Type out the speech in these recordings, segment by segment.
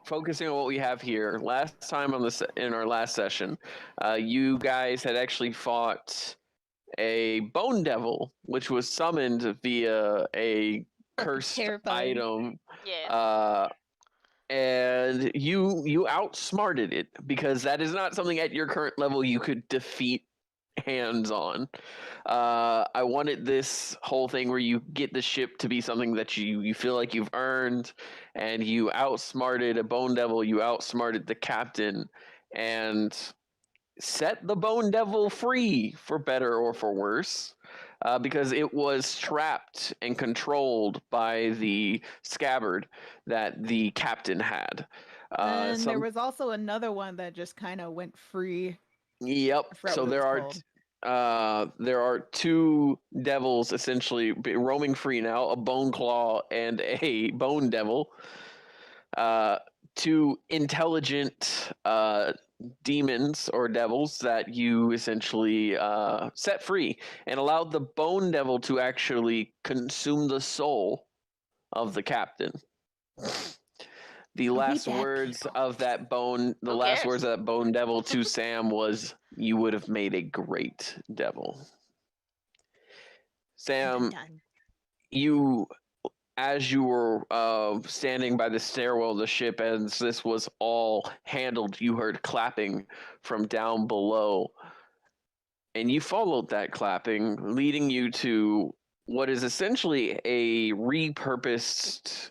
focusing on what we have here. Last time in our last session, you guys had actually fought a bone devil, which was summoned via a cursed Terrifying. item. Yeah. And you outsmarted it because that is not something at your current level you could defeat hands on. I wanted this whole thing where you get the ship to be something that you feel like you've earned, and you outsmarted a bone devil, you outsmarted the captain, and set the bone devil free for better or for worse. Because it was trapped and controlled by the scabbard that the captain had. And there was also another one that just kind of went free. Yep. I forgot So what it was called. there are two devils essentially roaming free now: a bone claw and a bone devil. Two intelligent demons or devils that you essentially set free and allowed the bone devil to actually consume the soul of the captain. The last words of that bone devil to Sam was, "You would have made a great devil." Sam, you, as you were standing by the stairwell of the ship, as this was all handled, you heard clapping from down below. And you followed that clapping, leading you to what is essentially a repurposed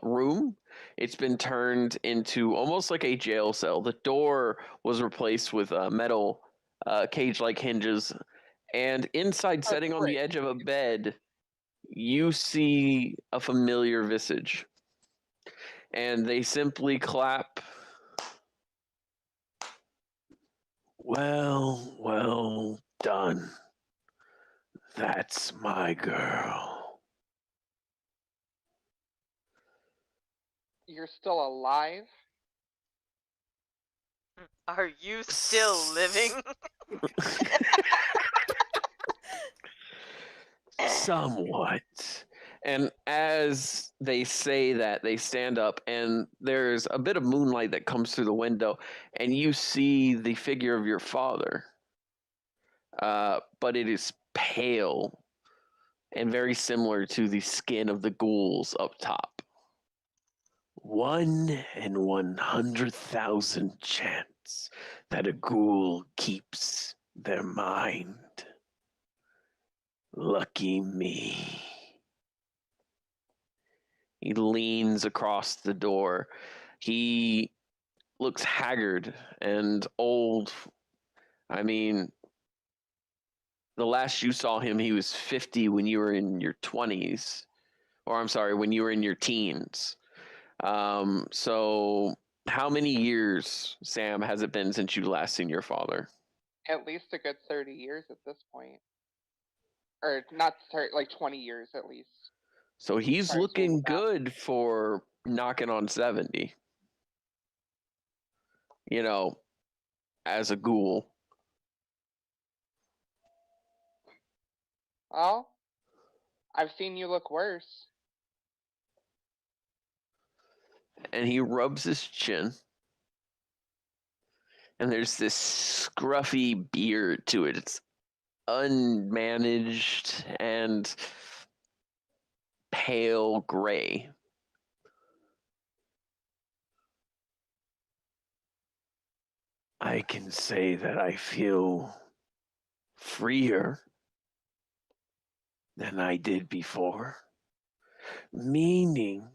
room. It's been turned into almost like a jail cell. The door was replaced with metal cage-like hinges. And inside, sitting on the edge of a bed, you see a familiar visage. And they simply clap. Well done. That's my girl. You're still alive? Are you still living? Somewhat. And as they say that, they stand up, and there's a bit of moonlight that comes through the window, and you see the figure of your father. But it is pale and very similar to the skin of the ghouls up top. 1 in 100,000 chance that a ghoul keeps their mind. Lucky me. He leans across the door. He looks haggard and old. I mean, the last you saw him, he was 50 when you were in your 20s. Or I'm sorry, when you were in your teens. So how many years, Sam, has it been since you last seen your father? At least a good 30 years at this point. Or not 30, like 20 years at least. So he's looking good for knocking on 70. You know, as a ghoul. Well, I've seen you look worse. And he rubs his chin. And there's this scruffy beard to it. It's unmanaged and pale gray. I can say that I feel freer than I did before. Meaning,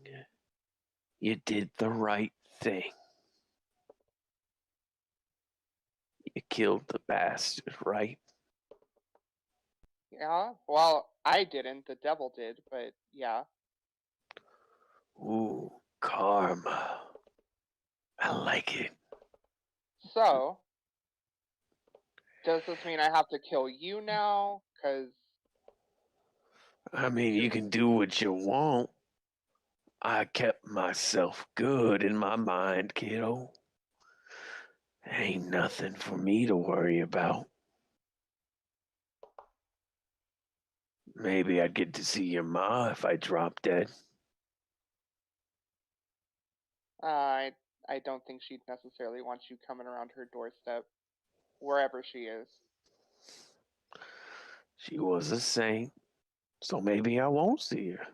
you did the right thing. You killed the bastard, right? Yeah, well, I didn't, the devil did, but yeah. Ooh, karma. I like it. So, does this mean I have to kill you now? Because... I mean, you can do what you want. I kept myself good in my mind, kiddo. Ain't nothing for me to worry about. Maybe I'd get to see your ma if I drop dead. I don't think she'd necessarily want you coming around her doorstep, wherever she is. She was a saint, so maybe I won't see her.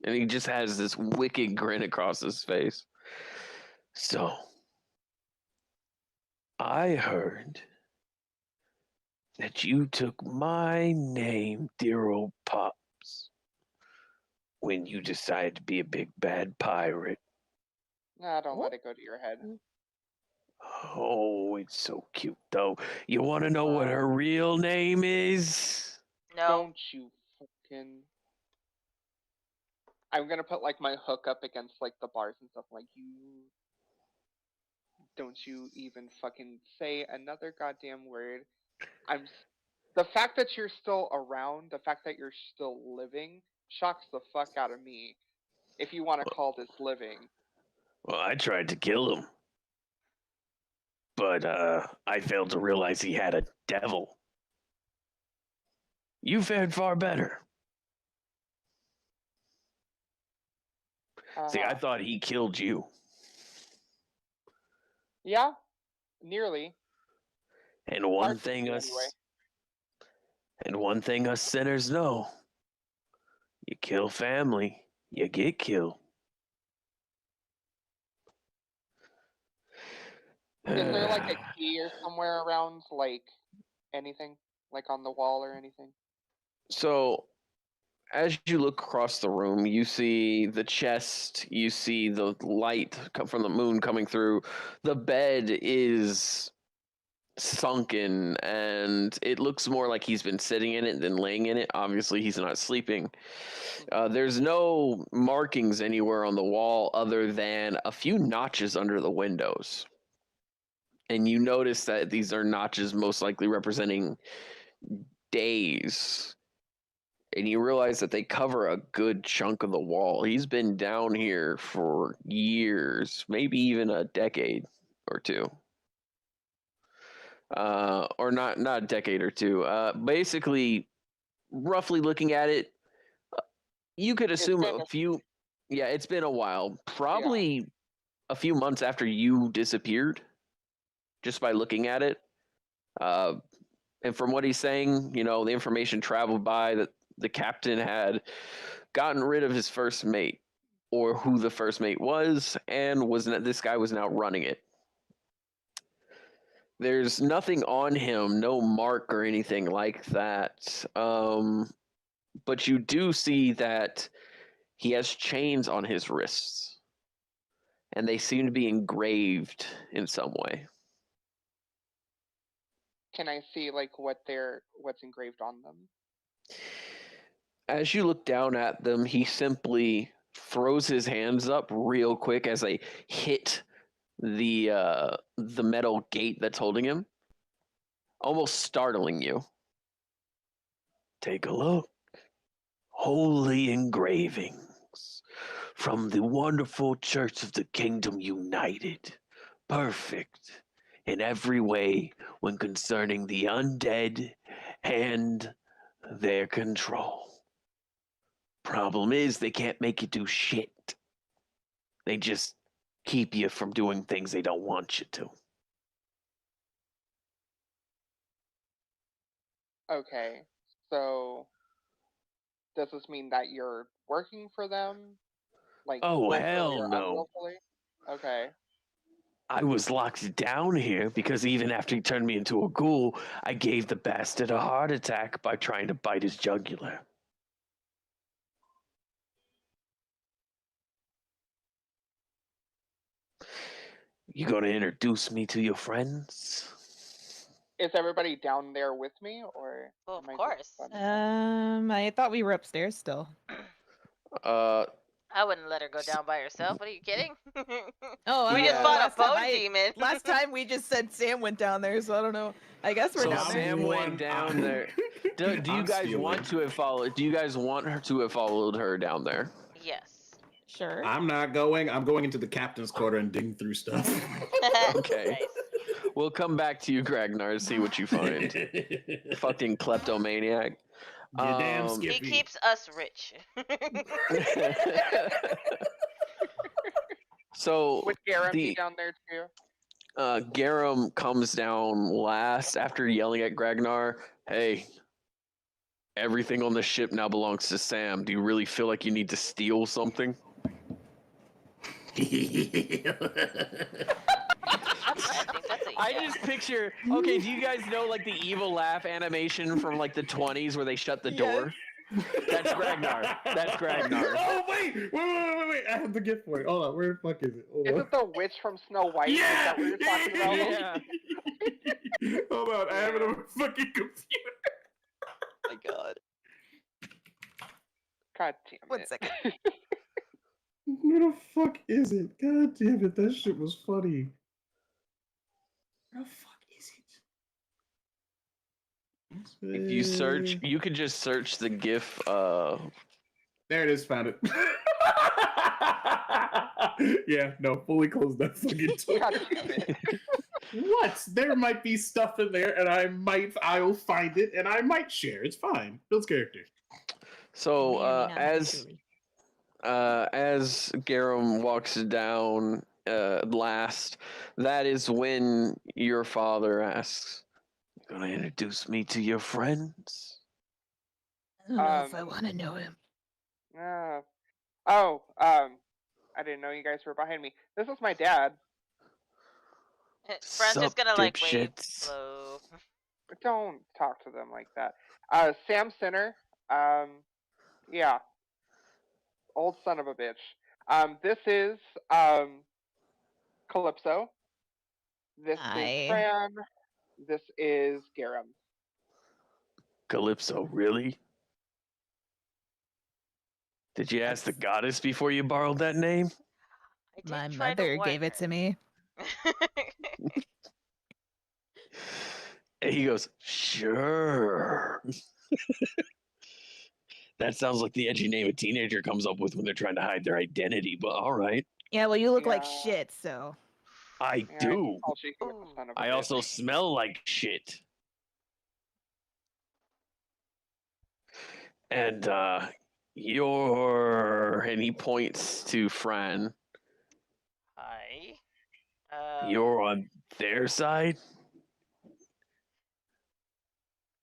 And he just has this wicked grin across his face. So, I heard that you took my name, dear old Pops, when you decided to be a big bad pirate. Nah, don't let it go to your head. Oh, it's so cute, though. You want to know what her real name is? No. Don't you fucking... I'm gonna put like my hook up against like the bars and stuff. Like, you don't you even fucking say another goddamn word. The fact that you're still around, the fact that you're still living, shocks the fuck out of me. If you want to call this living. Well, I tried to kill him. But I failed to realize he had a devil. You fared far better. See, I thought he killed you. Yeah, nearly. And one thing us sinners know. You kill family, you get killed. Is there like a key or somewhere around, like anything? Like on the wall or anything? So, as you look across the room, you see the chest, you see the light from the moon coming through. The bed is sunken, and it looks more like he's been sitting in it than laying in it. Obviously, he's not sleeping. There's no markings anywhere on the wall other than a few notches under the windows. And you notice that these are notches most likely representing days. And you realize that they cover a good chunk of the wall. He's been down here for years, maybe even a decade or two. Or not a decade or two. Basically, roughly looking at it, you could assume a few. Yeah, it's been a while. Probably a few months after you disappeared, just by looking at it. And from what he's saying, the information traveled by that the captain had gotten rid of his first mate, or who the first mate was, and this guy was now running it. There's nothing on him, no mark or anything like that. But you do see that he has chains on his wrists, and they seem to be engraved in some way. Can I see like what's engraved on them? As you look down at them, he simply throws his hands up real quick as they hit the metal gate that's holding him, almost startling you. Take a look. Holy engravings from the wonderful Church of the Kingdom United. Perfect in every way when concerning the undead and their control. Problem is, they can't make you do shit. They just keep you from doing things they don't want you to. Okay, so does this mean that you're working for them? Like, oh, willfully hell or no. unwillfully? Okay. I was locked down here because even after he turned me into a ghoul, I gave the bastard a heart attack by trying to bite his jugular. You gonna introduce me to your friends? Is everybody down there with me, or? Well, of course. I thought we were upstairs still. I wouldn't let her go down by herself. What are you kidding? Oh, we just fought a bone demon. Last time we just said Sam went down there, so I don't know. I guess we're down there. Sam went down there. Do you guys want to have followed? Do you guys want her to have followed her down there? Yes. Sure. I'm not going. I'm going into the captain's quarter and digging through stuff. Okay. Nice. We'll come back to you, Gragnar, to see what you find. Fucking kleptomaniac. You damn Skippy. He keeps us rich. So Would Garum be down there too? Garum comes down last after yelling at Gragnar, "Hey, everything on the ship now belongs to Sam. Do you really feel like you need to steal something?" I think that's a I yeah. just picture. Okay, do you guys know like the evil laugh animation from like the 20s where they shut the door? That's Gragnar. That's Gragnar. Oh wait! I have the gift for it. Hold on, where the fuck is it? Hold Is on. it the witch from Snow White? Is Yeah! that what you're talking about? Yeah. Hold on, I have it on my fucking computer. My God. God damn it. 1 second. Where the fuck is it? God damn it, that shit was funny. Where the fuck is it? If you search, you could just search the GIF. There it is, found it. Yeah, no, fully closed that fucking door. God damn it. What? There might be stuff in there, and I'll find it, and I might share. It's fine. Builds character. So May or may not be truly. as Garum walks down last, that is when your father asks, "You gonna introduce me to your friends?" I don't know if I want to know him. I didn't know you guys were behind me. This is my dad. Phraaan's just Sup, gonna like wave dipshits? slow. Don't talk to them like that. Sam Sinner. Yeah. Old son of a bitch. This is Calypso. This Hi. is Phraan. This is Garum. Calypso, really? Did you ask the goddess before you borrowed that name? I did My try to mother warn gave it to her. me. And he goes, "Sure." That sounds like the edgy name a teenager comes up with when they're trying to hide their identity, but all right. Yeah, well, you look like Yeah. shit, so. I Yeah, do. I'll shake you with the son of a I bitch. also smell like shit. And and he points to Phraan. Hi. You're on their side?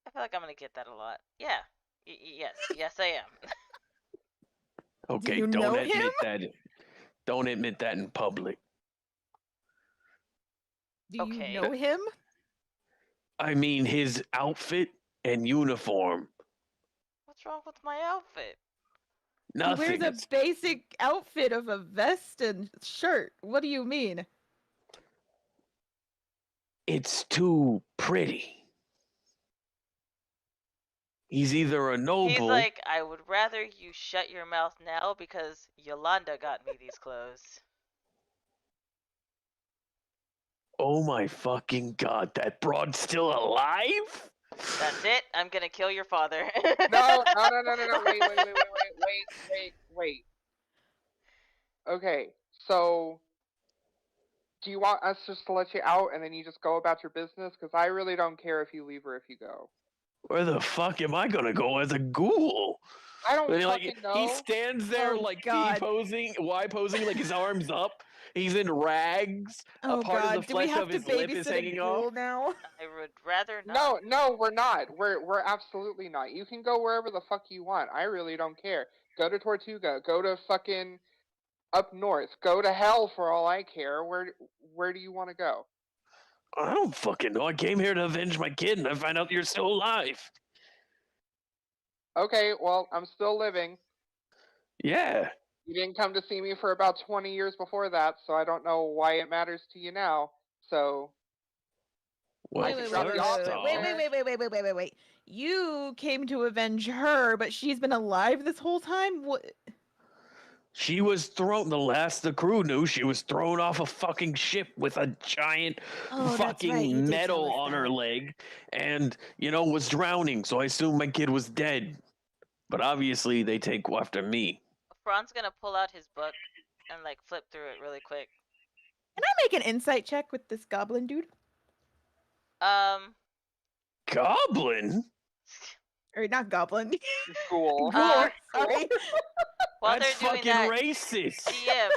I feel like I'm gonna get that a lot. Yeah. Yes, I am. Okay, you don't know admit him? that. Don't admit that in public. Do Okay. you know him? I mean his outfit and uniform. What's wrong with my outfit? Nothing. He wears a basic outfit of a vest and shirt. What do you mean? It's too pretty. He's either a noble. He's like, I would rather you shut your mouth now because Yolanda got me these clothes. Oh my fucking God, that broad's still alive? That's it. I'm gonna kill your father. No. Wait. Okay, so do you want us just to let you out and then you just go about your business? Because I really don't care if you leave or if you go. Where the fuck am I gonna go as a ghoul? I don't And, fucking know. He stands there Oh, like God. posing, like his arms up. He's in rags. Oh a part God, of the do we flesh have of to his lip is babysit a hanging ghoul off. now? I would rather not. No, we're not. We're absolutely not. You can go wherever the fuck you want. I really don't care. Go to Tortuga. Go to fucking up north. Go to hell for all I care. Where do you want to go? I don't fucking know. I came here to avenge my kid, and I find out you're still alive. Okay, well, I'm still living. Yeah. You didn't come to see me for about 20 years before that, so I don't know why it matters to you now. So Well, Wait. first Wait. You came to avenge her, but she's been alive this whole time? What? she was thrown. The crew knew she was thrown off a fucking ship with a giant Oh, that's right. You fucking did metal tell us on her that. leg, and was drowning. So I assumed my kid was dead. But obviously, they take after me. Phraaan's gonna pull out his book and like flip through it really quick. Can I make an insight check with this goblin dude? Goblin? Or not goblin. Ghoul. Ghoul, sorry. While That's they're doing fucking that, racist. DM,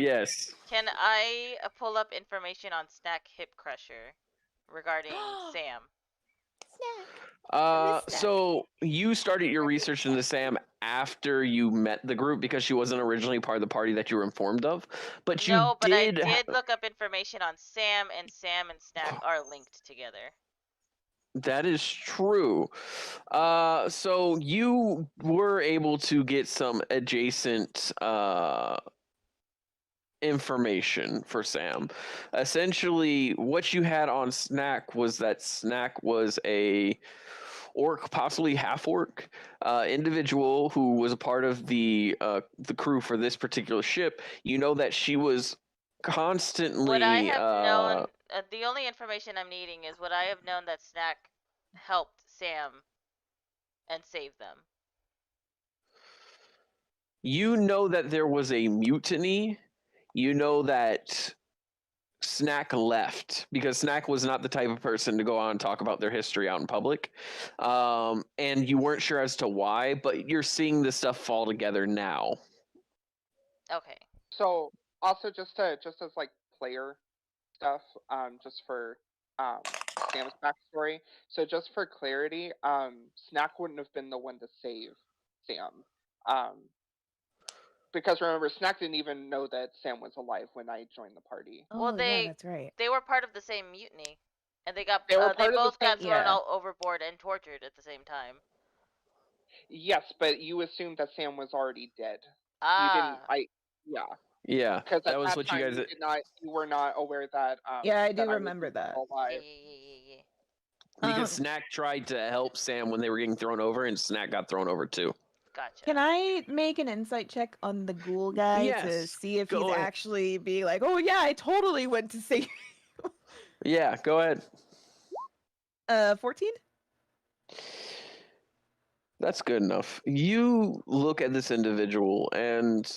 Yes. Can I pull up information on Snack Hip Crusher regarding Sam? Snack. I miss Snack. So you started your research into Sam after you met the group because she wasn't originally part of the party that you were informed of, but you No, but I did. did look up information on Sam and Snack are linked together. That is true. So you were able to get some adjacent information for Sam. Essentially, what you had on Snack was that Snack was a orc, possibly half orc, individual who was a part of the crew for this particular ship. You know that she was constantly. Would I have known? The only information I'm needing is would I have known that Snack helped Sam and saved them? You know that there was a mutiny. You know that Snack left because Snack was not the type of person to go on and talk about their history out in public. And you weren't sure as to why, but you're seeing this stuff fall together now. Okay. So also just as like player stuff, just for Sam's backstory. So just for clarity, Snack wouldn't have been the one to save Sam. Because remember, Snack didn't even know that Sam was alive when I joined the party. Well, yeah, that's right. They were part of the same mutiny, and they got They were they part of the both got same- thrown Yeah. all overboard and tortured at the same time. Yes, but you assumed that Sam was already dead. You didn't. Ah, Yeah. Yeah, Because that at was that what time you guys. you were not aware that. Yeah, I that do was remember that. still yeah, alive. yeah. Because Snack tried to help Sam when they were getting thrown over, and Snack got thrown over too. Gotcha. Can I make an insight check on the ghoul guy to Yes, see if go he's ahead. actually be like, oh yeah, I totally went to save Yeah, go ahead. 14? That's good enough. You look at this individual, and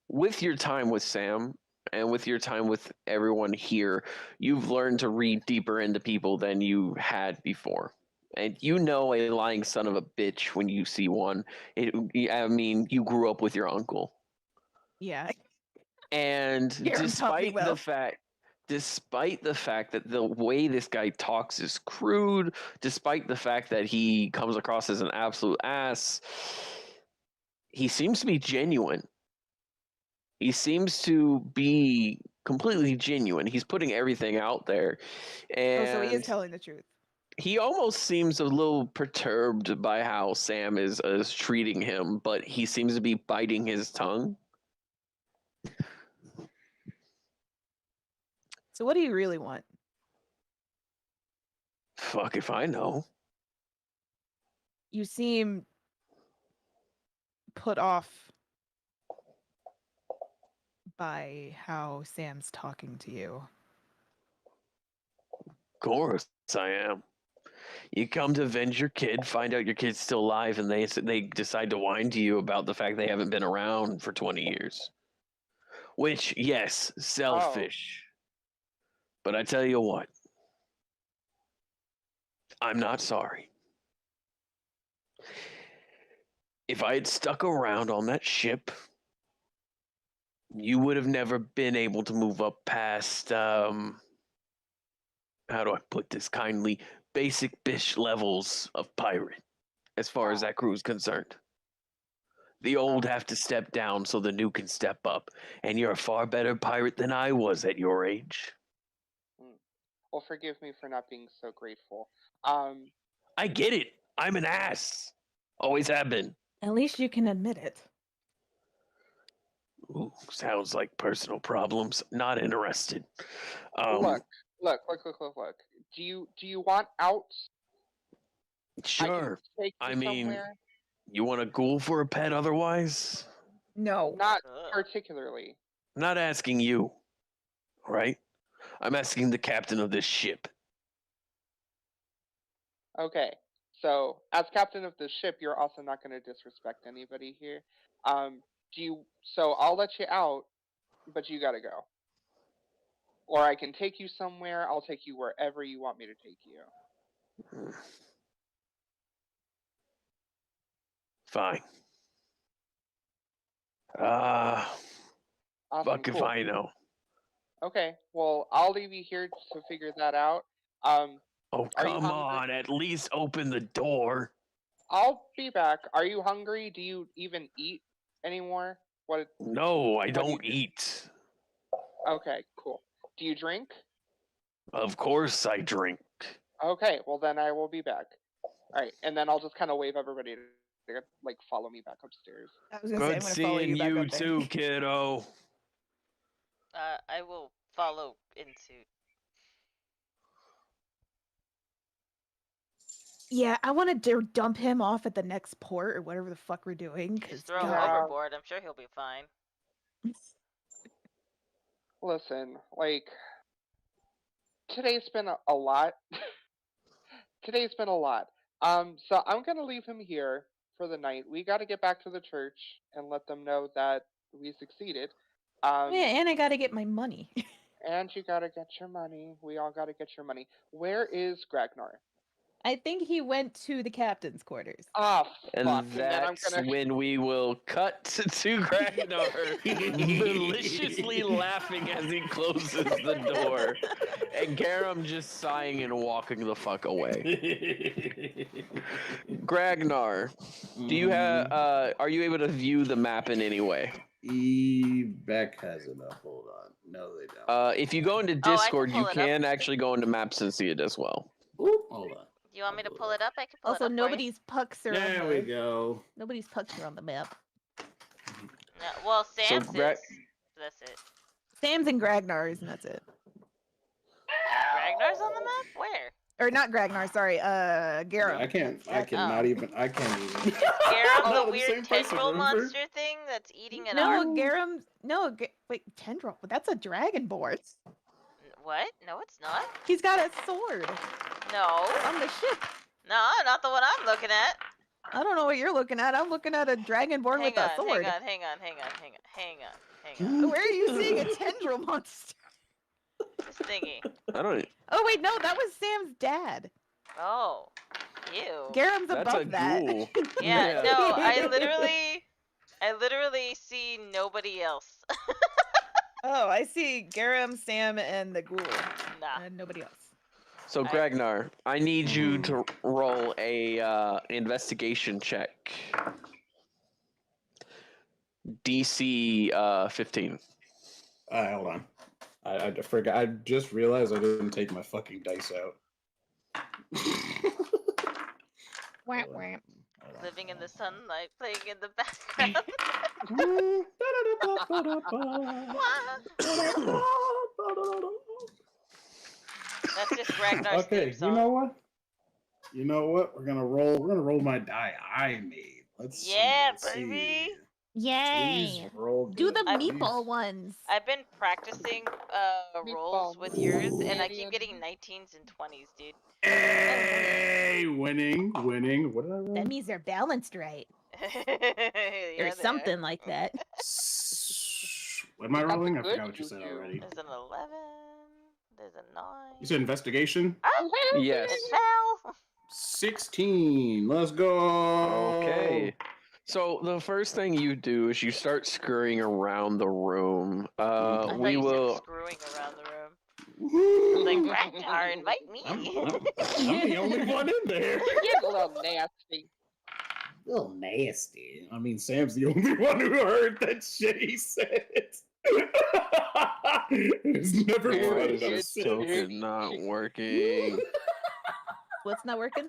with your time with Sam and with your time with everyone here, you've learned to read deeper into people than you had before. And you know a lying son of a bitch when you see one. I mean, you grew up with your uncle. Yeah. And Garum taught me well. despite the fact that the way this guy talks is crude, despite the fact that he comes across as an absolute ass, he seems to be genuine. He seems to be completely genuine. He's putting everything out there. And Oh, so he is telling the truth. he almost seems a little perturbed by how Sam is treating him, but he seems to be biting his tongue. So what do you really want? Fuck if I know. You seem put off by how Sam's talking to you. Of course I am. You come to avenge your kid, find out your kid's still alive, and they decide to whine to you about the fact they haven't been around for 20 years. Which, yes, selfish. But I tell you what, I'm not sorry. If I had stuck around on that ship, you would have never been able to move up past, how do I put this kindly, basic bish levels of pirate, as far as that crew's concerned. The old have to step down so the new can step up, and you're a far better pirate than I was at your age. Well, forgive me for not being so grateful. I get it. I'm an ass. Always have been. At least you can admit it. Ooh, sounds like personal problems. Not interested. Look. Do you want out? Sure. I can take you I mean, somewhere. you want a ghoul for a pet otherwise? No. Not Ugh. particularly. I'm not asking you, right? I'm asking the captain of this ship. Okay. So, as captain of the ship, you're also not going to disrespect anybody here. So I'll let you out, but you got to go. Or I can take you somewhere. I'll take you wherever you want me to take you. Fine. Awesome, Fuck if cool. I know. Okay, well, I'll leave you here to figure that out. Oh, Are you come hungry? on. At least open the door. I'll be back. Are you hungry? Do you even eat anymore? No, I do you don't do? eat. Okay, cool. Do you drink? Of course I drink. Okay, well then I will be back. All right, and then I'll just kind of wave everybody to like follow me back upstairs. I was gonna say I'm Good gonna follow seeing you back you up there. too, kiddo. I will follow in suit. Yeah, I want to dump him off at the next port or whatever the fuck we're doing. Cause Just throw him God. overboard. I'm sure he'll be fine. Listen, like today's been a lot. Today's been a lot. So I'm gonna leave him here for the night. We got to get back to the church and let them know that we succeeded. Yeah, and I gotta get my money. And you gotta get your money. We all gotta get your money. Where is Gragnar? I think he went to the captain's quarters. Ah, And fuck. And then I'm that's gonna. when we will cut to Ragnar maliciously laughing as he closes the door, and Garam just sighing and walking the fuck away. Gragnar, do you have? Are you able to view the map in any way? Beck has it up. Hold on. No, they don't. If you go into Oh, I can Discord, you pull it up. can actually go into maps and see it as well. Ooh, hold on. You want me to pull it up? I can pull Also, it up. nobody's pucks are There on we the go. nobody's pucks are on the map. No, well, Sam's Gra- is. That's it. Sam's and Gragnar's, and that's it. Ragnar's on the map? Where? Or not Gragnar, sorry, Garam. I can't. I Oh. cannot even. I can't even. Is Garam Oh, the the weird same person, tendril remember? monster thing that's eating an No, arm? Garam. No, wait, tendril. That's a dragonborn. What? No, it's not. He's got a sword No. on the ship. No, not the one I'm looking at. I don't know what you're looking at. I'm looking at a dragonborn with a sword. Hang on. Where are you seeing a tendril monster? This thingy. I don't. Oh wait, no, that was Sam's dad. Oh. Ew. Garam's That's above a that. ghoul. Yeah, no, I literally see nobody else. Oh, I see Garam, Sam, and the ghoul. Nah. And nobody else. So, Gragnar, I need you to roll a investigation check. DC 15. Hold on. I forgot. I just realized I didn't take my fucking dice out. Wah, wah. Living in the sunlight, playing in the background. That's just Ragnar's Okay, theme song. You know what? We're gonna roll my die I made. Let's see. Baby. Please Yay! roll Do good, the please. meatball ones. I've been practicing rolls Meatball. with yours, and I Canadian. keep getting 19s and 20s, dude. Hey, winning. What did I roll? That means they're balanced right. Yeah, Or something like that. What am I That's rolling? I good, forgot what you said Juju. already. There's an 11. There's a 9. You said investigation? Yes. It fell. 16. Let's go. Okay. So the first thing you do is you start scurrying around the room. I thought We you will. said screwing around the room. Woo. Like, Ragnar, invite me. I'm the only one in there. You're a little nasty. A little nasty. I mean, Sam's the only one who heard that shit he said. It's never Very brought good. it up This since. token not working. What's not working?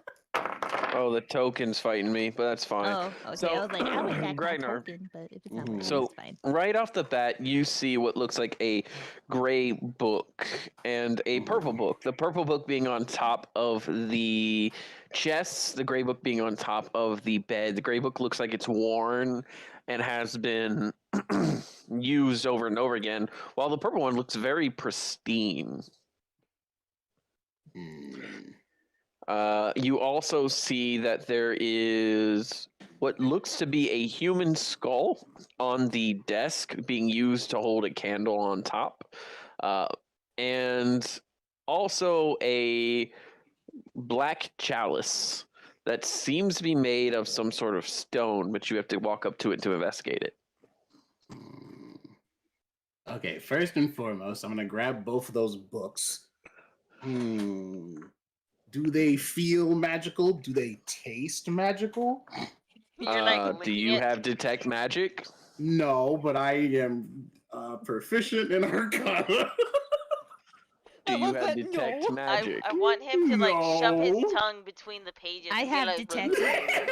Oh, the token's fighting me, but that's fine. Oh, okay. So, I was like, how is that not Gragnar. working? But if it's not working, So- it's fine. Right off the bat, you see what looks like a gray book and a purple book. The purple book being on top of the chests, the gray book being on top of the bed. The gray book looks like it's worn and has been used over and over again, while the purple one looks very pristine. You also see that there is what looks to be a human skull on the desk being used to hold a candle on top. And also a black chalice that seems to be made of some sort of stone, but you have to walk up to it to investigate it. Okay, first and foremost, I'm gonna grab both of those books. Do they feel magical? Do they taste magical? You're like Do licking you it. have detect magic? No, but I am proficient in Arcana. Do I you love have that, detect no. magic? I want him to like shove his No. tongue between the pages. I and be have like, detect.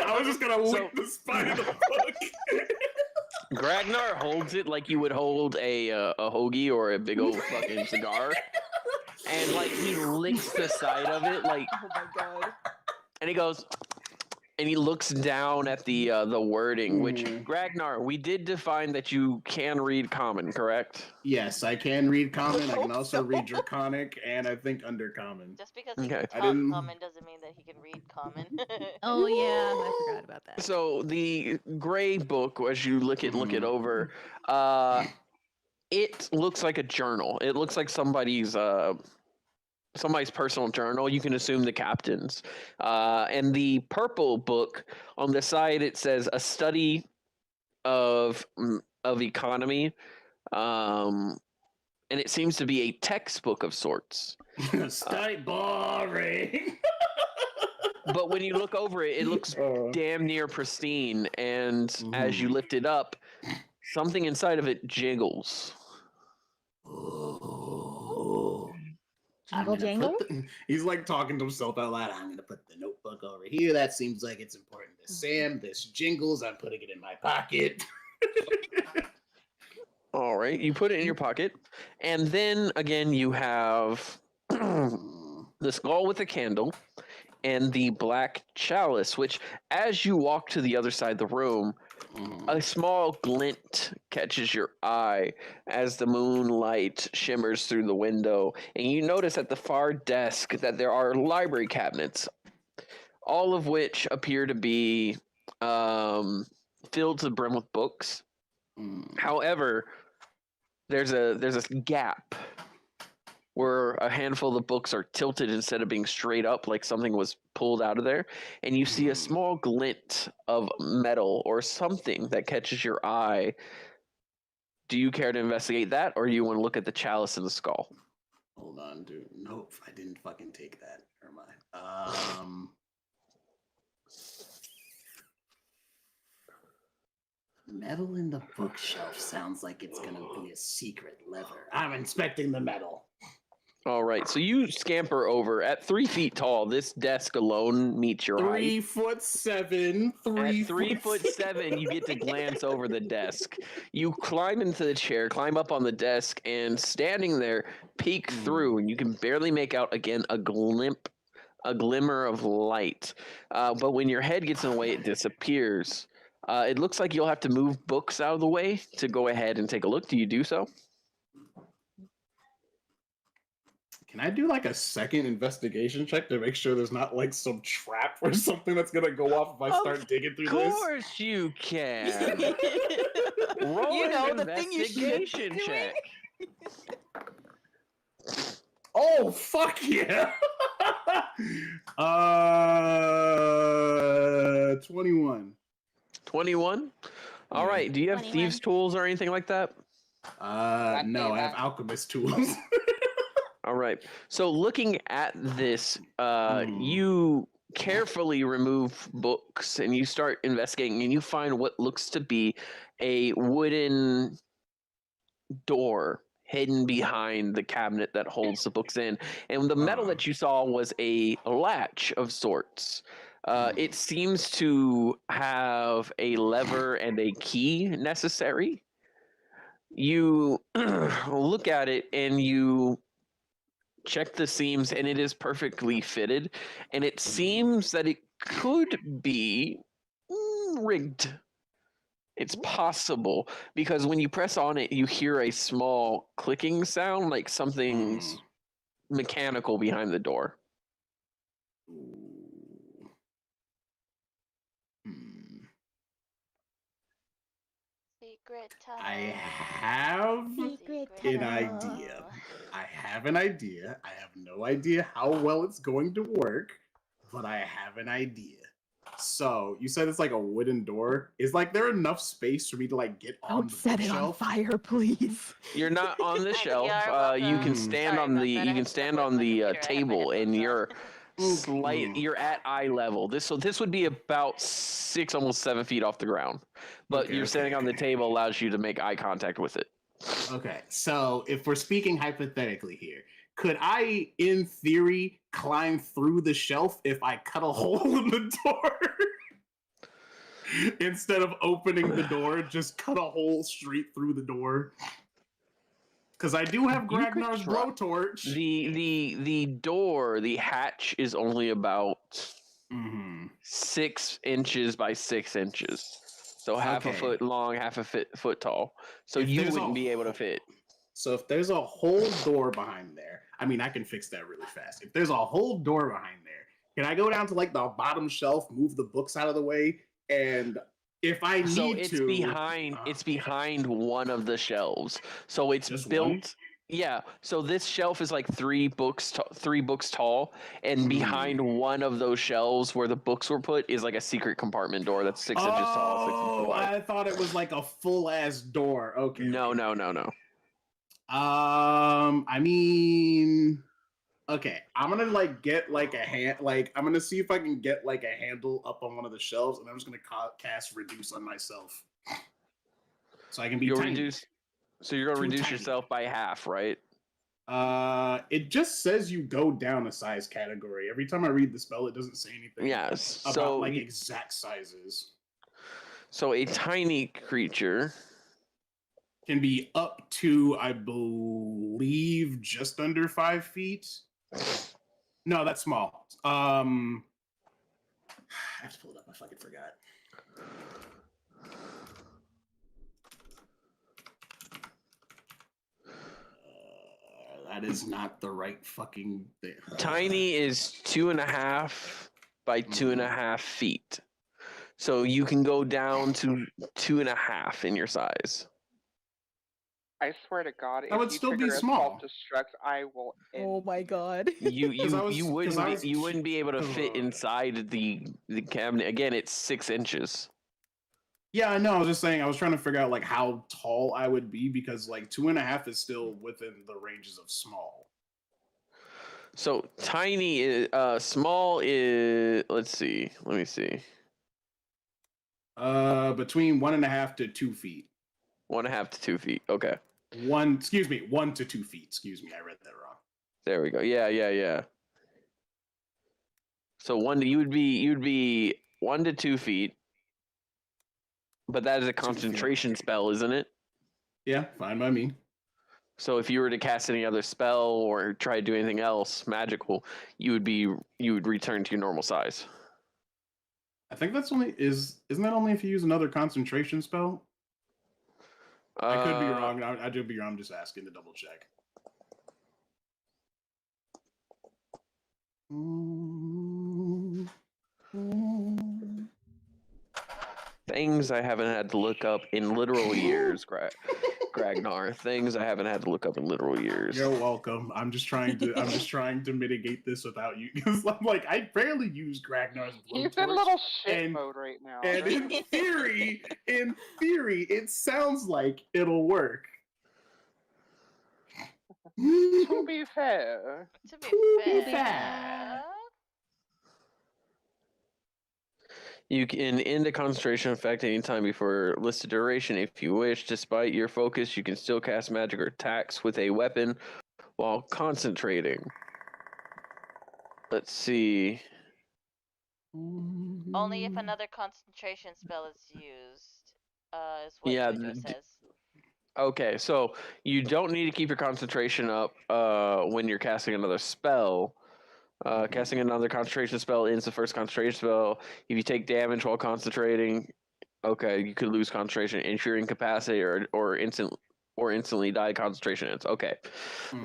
I was just gonna So- lick the spine of the book. Gragnar holds it like you would hold a hoagie or a big old fucking cigar, and like he licks the side of it, like, Oh my god. and he goes, and he looks down at the wording. Which Mm. Gragnar, we did define that you can read Common, correct? Yes, I can read Common. I can hope also so. read Draconic, and I think Undercommon. just because he Okay. can I talk didn't- common doesn't mean that he can read common. Oh yeah, I forgot about that. So the gray book, as you look it Mhm. over, it looks like a journal. It looks like somebody's personal journal. You can assume the captain's. And the purple book on the side, it says a study of economy, and it seems to be a textbook of sorts. Study boring. But when you look over it, it looks damn near pristine. And as you lift it up, something inside of it jiggles. Jingle jangle? He's like talking to himself out loud. I'm gonna put the notebook over here. That seems like it's important to Sam. This jingles. I'm putting it in my pocket. All right, you put it in your pocket, and then again you have the skull with the candle and the black chalice, which as you walk to the other side of the room, a small glint catches your eye as the moonlight shimmers through the window, and you notice at the far desk that there are library cabinets, all of which appear to be filled to the brim with books. However, there's a gap where a handful of the books are tilted instead of being straight up like something was pulled out of there, and you see a small glint of metal or something that catches your eye. Do you care to investigate that, or do you want to look at the chalice and the skull? Hold on, dude. Nope, I didn't fucking take that. Never mind. Metal in the bookshelf sounds like it's gonna be a secret lever. I'm inspecting the metal. All right, so you scamper over. At 3 feet tall, this desk alone meets your height. 3'7". At 3'7", you get to glance over the desk. You climb into the chair, climb up on the desk, and standing there, peek through, and you can barely make out again a glimmer of light. But when your head gets in the way, it disappears. It looks like you'll have to move books out of the way to go ahead and take a look. Do you do so? Can I do like a second investigation check to make sure there's not like some trap or something that's gonna go off if I start digging through Of course you can. Roll You know, an the thing you should be investigation check. this? Oh fuck yeah! 21. 21? All Yeah. right. Do you have 21. thieves' tools or anything like that? No, I have alchemist tools. All right. So looking at this, you carefully remove books and you start investigating, and you find what looks to be a wooden door hidden behind the cabinet that holds the books in. And the metal that you saw was a latch of sorts. It seems to have a lever and a key necessary. You look at it and you check the seams, and it is perfectly fitted, and it seems that it could be rigged. It's possible because when you press on it, you hear a small clicking sound, like something's mechanical behind the door. Secret tunnel. I have Secret an tunnel. idea. I have an idea. I have no idea how well it's going to work, but I have an idea. So you said it's like a wooden door. Is like there enough space for me to like get on Don't the set it on bookshelf? fire, please. You're not on the shelf. You're You can welcome. stand Sorry on about the that. I you had can to step stand away on from my the computer. I had my table, and headphones on. you're at eye level. This would be about 6, almost 7 feet off the ground, but Okay, you're standing on the okay. table allows you to make eye contact with it. Okay, so if we're speaking hypothetically here, could I, in theory, climb through the shelf if I cut a hole in the door? Instead of opening the door, just cut a hole straight through the door. Because I do have You could Gragnar's try. blowtorch. The door, the hatch is only about Mm-hmm. 6 inches by 6 inches, so half a Okay. foot long, half a foot tall. So If you there's wouldn't be able to fit. So if there's a whole door behind there, I mean, I can fix that really fast. If there's a whole door behind there, can I go down to like the bottom shelf, move the books out of the way, and if I need So it's to, behind one of the shelves. So it's Just built. one? Yeah. So this shelf is like 3 books tall, and behind one of those shelves where the books were put is like a secret compartment door that's 6 inches tall, 6 inches Oh, wide. I thought it was like a full ass door. Okay. No. I mean, okay. I'm gonna like get like a hand, like I'm gonna see if I can get like a handle up on one of the shelves, and I'm just gonna cast reduce on myself, so I can be You'll tiny. reduce. So you're gonna Too reduce tiny. yourself by half, right? It just says you go down a size category. Every time I read the spell, it doesn't say anything Yes. about So like exact sizes. So a tiny creature Can be up to, I believe, just under 5 feet. No, that's small. I have to pull it up. I fucking forgot. That is not the right fucking thing. tiny is 2.5 by 2.5 feet. So you can go down to 2.5 in your size. I swear to God, That would if you still be trigger a small. self-destruct, I will end Oh my god. You 'Cause I was- you 'cause I was- wouldn't be able to fit inside the cabinet. Again, it's 6 inches. Yeah, I know. I was just saying. I was trying to figure out like how tall I would be because like 2.5 is still within the ranges of small. So tiny is small is, let's see. Let me see. Between 1.5 to 2 feet. 1.5 to 2 feet. Okay. 1 to 2 feet. Excuse me, I read that wrong. There we go. Yeah. So you'd be 1 to 2 feet. But that is a concentration spell, isn't it? Yeah, fine by me. So if you were to cast any other spell or try to do anything else magical, you would return to your normal size. I think that's only isn't that only if you use another concentration spell? I could be wrong. I could be wrong. I'm just asking to double check. Things I haven't had to look up in literal years, Gragnar. Things I haven't had to look up in literal years. You're welcome. I'm just trying to mitigate this without you, because I'm like I barely use Gragnar's He's blowtorch. in a little shit and- mode right now. And in theory, it sounds like it'll work. To be fair, To be be fair. fair. You can end a concentration effect anytime before listed duration if you wish. Despite your focus, you can still cast magic or attacks with a weapon while concentrating. Let's see. Only if another concentration spell is used, is what Yeah, Jojo says. Okay, so you don't need to keep your concentration up when you're casting another spell. Casting another concentration spell ends the first concentration spell. If you take damage while concentrating, okay, you could lose concentration. If you're incapacitated or instantly die, concentration ends. Okay,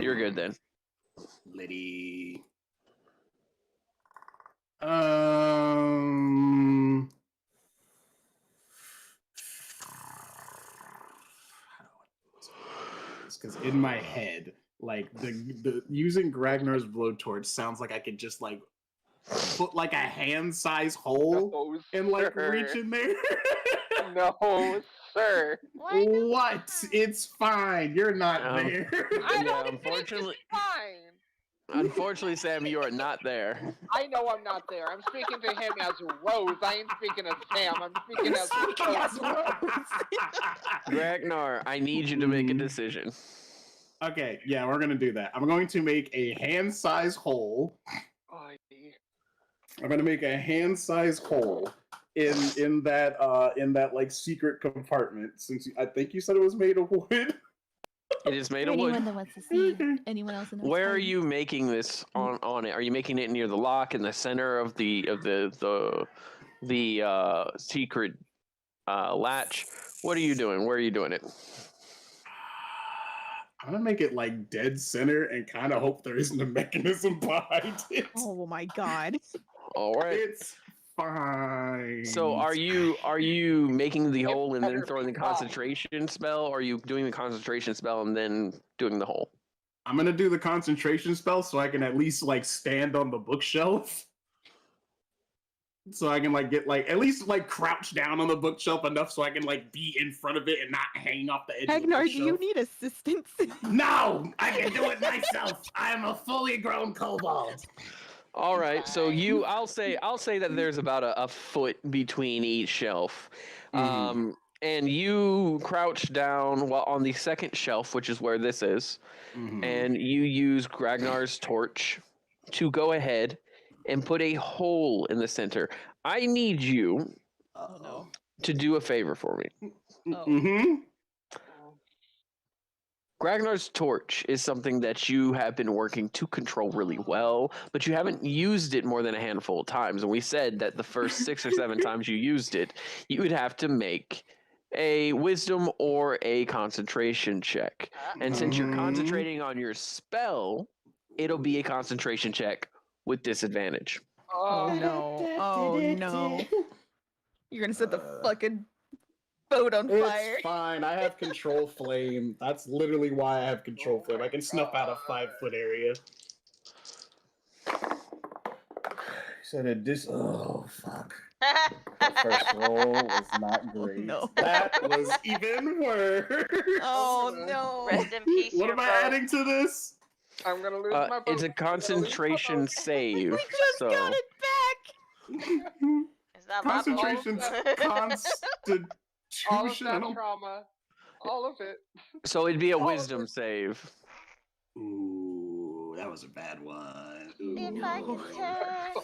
you're good then. Liddy. Because in my head, like the using Gragnar's blowtorch sounds like I could just like put like a hand-sized hole No, and like sir. reach in there? No, sir. Why not? What? It's fine. You're not there. I Yeah, don't unfortunately- think it's fine. Unfortunately, Sam, you are not there. I know I'm not there. I'm speaking to him as Rose. I ain't speaking as Sam. I'm speaking as Speaking as Ragnar, I need you to make a decision. Okay, yeah, we're gonna do that. I'm going to make a hand-sized hole. Oh, I'm gonna make a hand-sized hole in that like secret compartment. Since I think you said it was made of wood. It is made For of anyone wood. that wants to see anyone else in Where are you making this on it? Are you making it near the lock in the center of the secret latch? What are you doing? Where are you doing it? I'm gonna make it like dead center and kind of hope there isn't a mechanism behind it. Oh my god. All right. It's fine. So are you making the hole and then better throwing the be wrong. concentration spell, or are you doing the concentration spell and then doing the hole? I'm gonna do the concentration spell so I can at least like stand on the bookshelf. So I can like get like at least like crouch down on the bookshelf enough so I can like be in front of it and not hang off the edge Ragnar, of do the you bookshelf. need assistance? No, I can do it myself. I am a fully grown kobold. All right, so I'll say that there's about a foot between each shelf, Mhm. and you crouch down on the second shelf, which is where this is, Mhm. and you use Ragnar's torch to go ahead and put a hole in the center. I need you Uh-oh. to do a favor for me. Oh. Mm-hmm. Ragnar's torch is something that you have been working to control really well, but you haven't used it more than a handful of times. And we said that the first 6 or 7 times you used it, you would have to make a wisdom or a concentration check. And since you're Mhm. concentrating on your spell, it'll be a concentration check with disadvantage. Oh no. Oh no. You're gonna set the fucking boat on fire. It's fine. I have control flame. That's literally why I have control flame. I can snuff out a 5-foot area. Said it dis. Oh fuck. The first roll was not great. no. That was even worse. Oh no. Rest in peace. What your am I boat. adding to this? I'm gonna lose my boat. It's a I'm gonna lose my concentration boat. save. We just so got it back. It's not my fault. Concentration's All of constitution. I that don't- trauma. All of it. so it'd be a All of wisdom it. save. Ooh, that was a bad one. If I could Ooh. turn back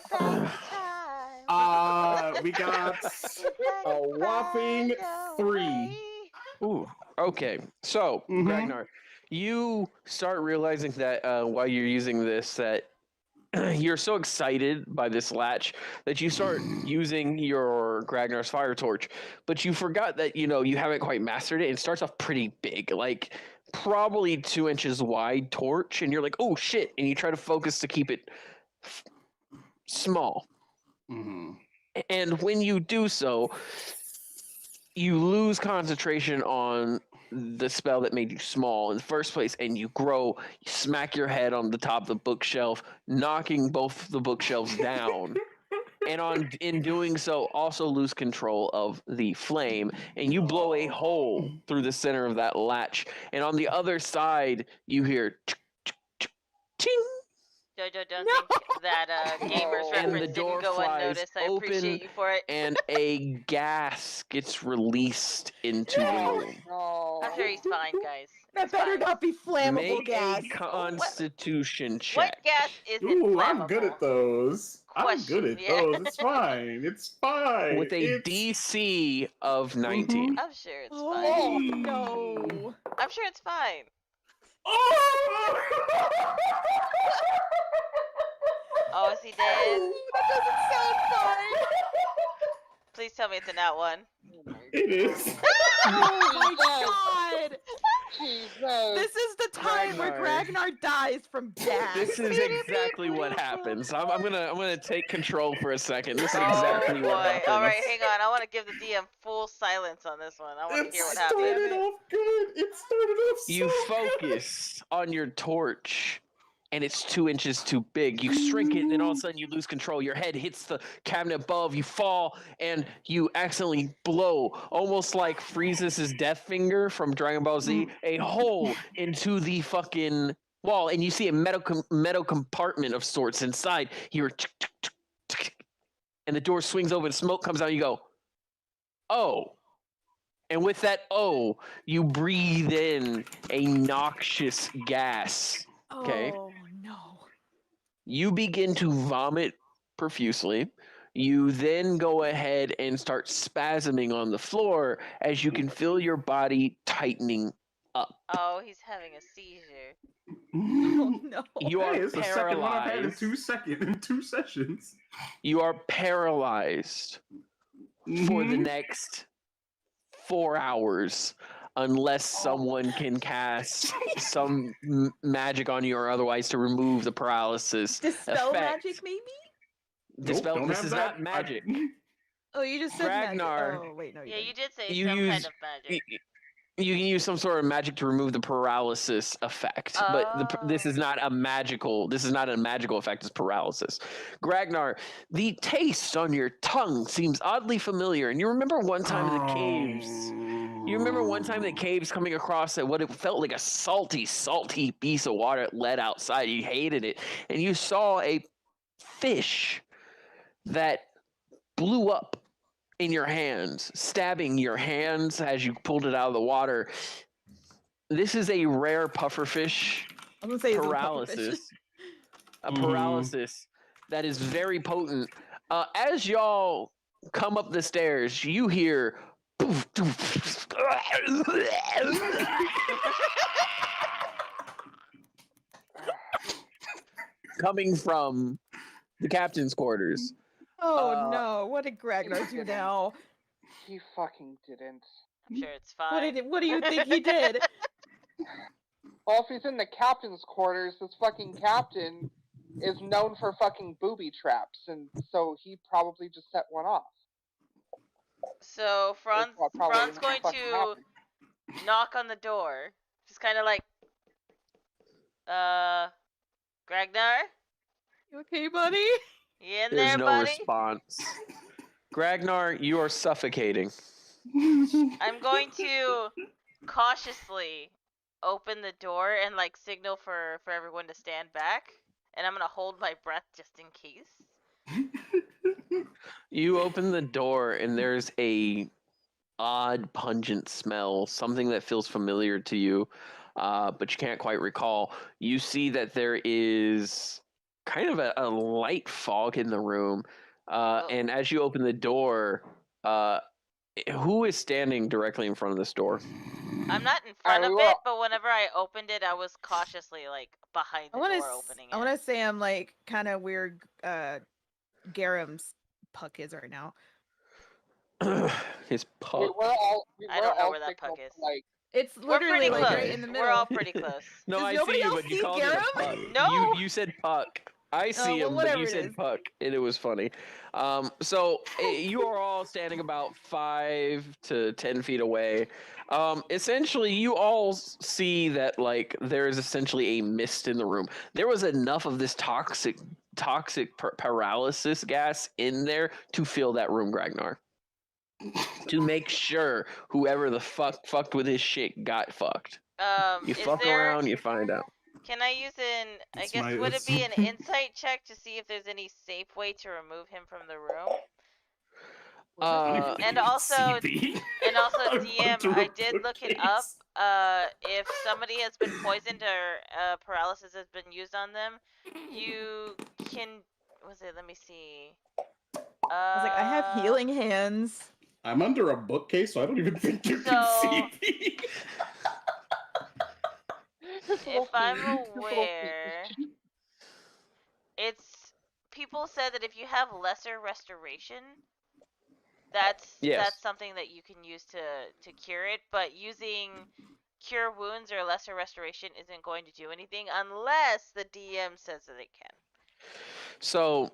time. We got if I a could whopping find a 3. way. Ooh. Okay. So Mhm. Ragnar, you start realizing that while you're using this, that you're so excited by this latch that you start using your Ragnar's fire torch, but you forgot that you haven't quite mastered it. It starts off pretty big, like probably 2 inches wide torch, and you're like, oh shit, and you try to focus to keep it small. Mhm. And when you do so, you lose concentration on the spell that made you small in the first place, and you grow. You smack your head on the top of the bookshelf, knocking both the bookshelves down. And in doing so, also lose control of the flame, and you blow a hole through the center of that latch. And on the other side, you hear ting. Jojo, don't No. think that gamer's And reference the door didn't go flies unnoticed. I open appreciate you for it. And a gas gets released into the room. No. I'm sure he's fine, guys. That It's better fine. not be flammable Make gas. a Constitution What check. gas isn't Ooh, flammable? I'm good at those. I'm good at Question, yeah. those. It's fine. It's fine. With a It's... DC of 19. I'm sure it's Oh fine. no. I'm sure it's fine. Oh! Oh, is he dead? That doesn't sound fine. Please tell me it's a nat one. It is. Oh my god. Jesus. This is the time where Ragnar. Ragnar dies from gas. This is exactly what happens. I'm gonna take control for a second. This is Oh exactly boy. what happens. All right, hang on. I want to give the DM full silence on this one. I want to It hear what started happened. off good. It started off so You good. focus on your torch, and it's 2 inches too big. You shrink it, and then all of a sudden you lose control. Your head hits the cabinet above, you fall, and you accidentally blow, almost like Frieza's death finger from Dragon Ball Z, a hole into the fucking wall, and you see a metal compartment of sorts inside. You hear and the door swings open, smoke comes out, you go, oh. And with that you breathe in a noxious gas. Okay. Oh no. You begin to vomit profusely. You then go ahead and start spasming on the floor as you can feel your body tightening up. Oh, he's having a seizure. Oh no. You are It's the second one I've had in paralyzed. in 2 sessions. You are paralyzed for the next 4 hours unless someone can cast some magic on you or otherwise to remove the paralysis Dispel effect. magic, maybe? Dispel. Nope, This is not magic. Oh, you just said Ragnar. magic. Oh wait, no. Yeah, you did say You some use- kind of magic. You can use some sort of magic to remove the paralysis effect, but this is not a magical. This is not a magical effect. It's paralysis. Ragnar, the taste on your tongue seems oddly familiar, and you remember one time in the caves. You remember one time in the caves coming across what it felt like a salty piece of water that led outside. You hated it, and you saw a fish that blew up in your hands, stabbing your hands as you pulled it out of the water. This is a rare pufferfish I'm gonna say paralysis. A paralysis that is very potent. As y'all come up the stairs, you hear coming from the captain's quarters. Oh no! What did Ragnar do now? He fucking didn't. I'm sure it's fine. What do you think he did? Well, if he's in the captain's quarters, this fucking captain is known for fucking booby traps, and so he probably just set one off. So That's what probably Phraaan's going fucking to happened. knock on the door. Just kind of like, Ragnar? You okay, buddy? You in There's there, no buddy? response. Ragnar, you are suffocating. I'm going to cautiously open the door and like signal for everyone to stand back, and I'm gonna hold my breath just in case. You open the door and there's a odd pungent smell, something that feels familiar to you, but you can't quite recall. You see that there is kind of a light fog in the room, and as you open the door, who is standing directly in front of this door? I'm not in front of we were- it, but whenever I opened it, I was cautiously like behind the door opening it. I want to say I'm like kind of where Garam's puck is right now. His We puck. were all, I don't know all where that puck signaled, is. Like, It's We're pretty literally like close. right in the middle. We're all pretty close. No, Does I nobody see you, else but you see called it a Garam? puck. No. You said puck. I see well, him, but whatever you it said is. puck, and it was funny. So you are all standing about 5 to 10 feet away. Essentially, you all see that like there is essentially a mist in the room. There was enough of this toxic paralysis gas in there to fill that room, Ragnar. To make sure whoever the fuck fucked with his shit got fucked. You Is fuck there? around, you find out. Can I use an? I It's guess my- would it it's- be an insight check to see if there's any safe way to remove him from the room? And also, And also, DM, I did look it up. If somebody has been poisoned or paralysis has been used on them, you can. Was it? Let me see. I was like, I have healing hands. I'm under a bookcase, so I don't even think you can So- see me. If I'm aware, it's people said that if you have lesser restoration, that's something that you can use to cure it. But using cure wounds or lesser restoration isn't going to do anything unless the DM says that it can. So,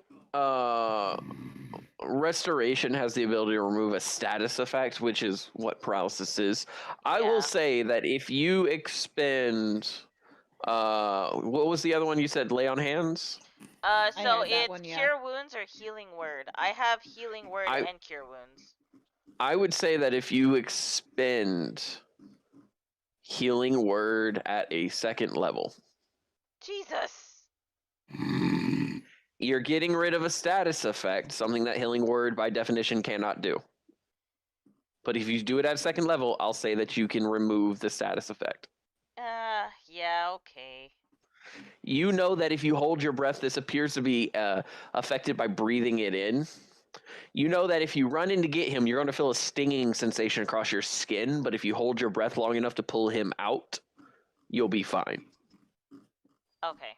restoration has the ability to remove a status effect, which is what paralysis is. I Yeah. will say that if you expend What was the other one you said? Lay on hands? So had that it's one, yeah. cure wounds or healing word. I have healing word and cure wounds. I would say that if you expend healing word at a second level, Jesus. you're getting rid of a status effect, something that healing word by definition cannot do. But if you do it at a second level, I'll say that you can remove the status effect. Yeah, okay. You know that if you hold your breath, this appears to be affected by breathing it in. You know that if you run in to get him, you're going to feel a stinging sensation across your skin, but if you hold your breath long enough to pull him out, you'll be fine. Okay.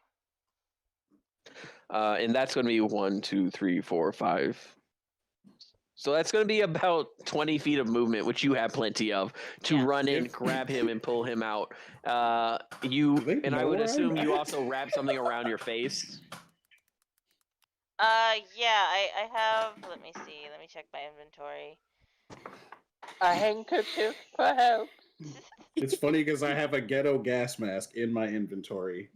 And that's going to be 1, 2, 3, 4, 5. So that's going to be about 20 feet of movement, which you have plenty of, to run in, grab him, and pull him out. I would assume you also wrap something around your face. Yeah, I have. Let me see. Let me check my inventory. A handkerchief, perhaps. It's funny because I have a ghetto gas mask in my inventory.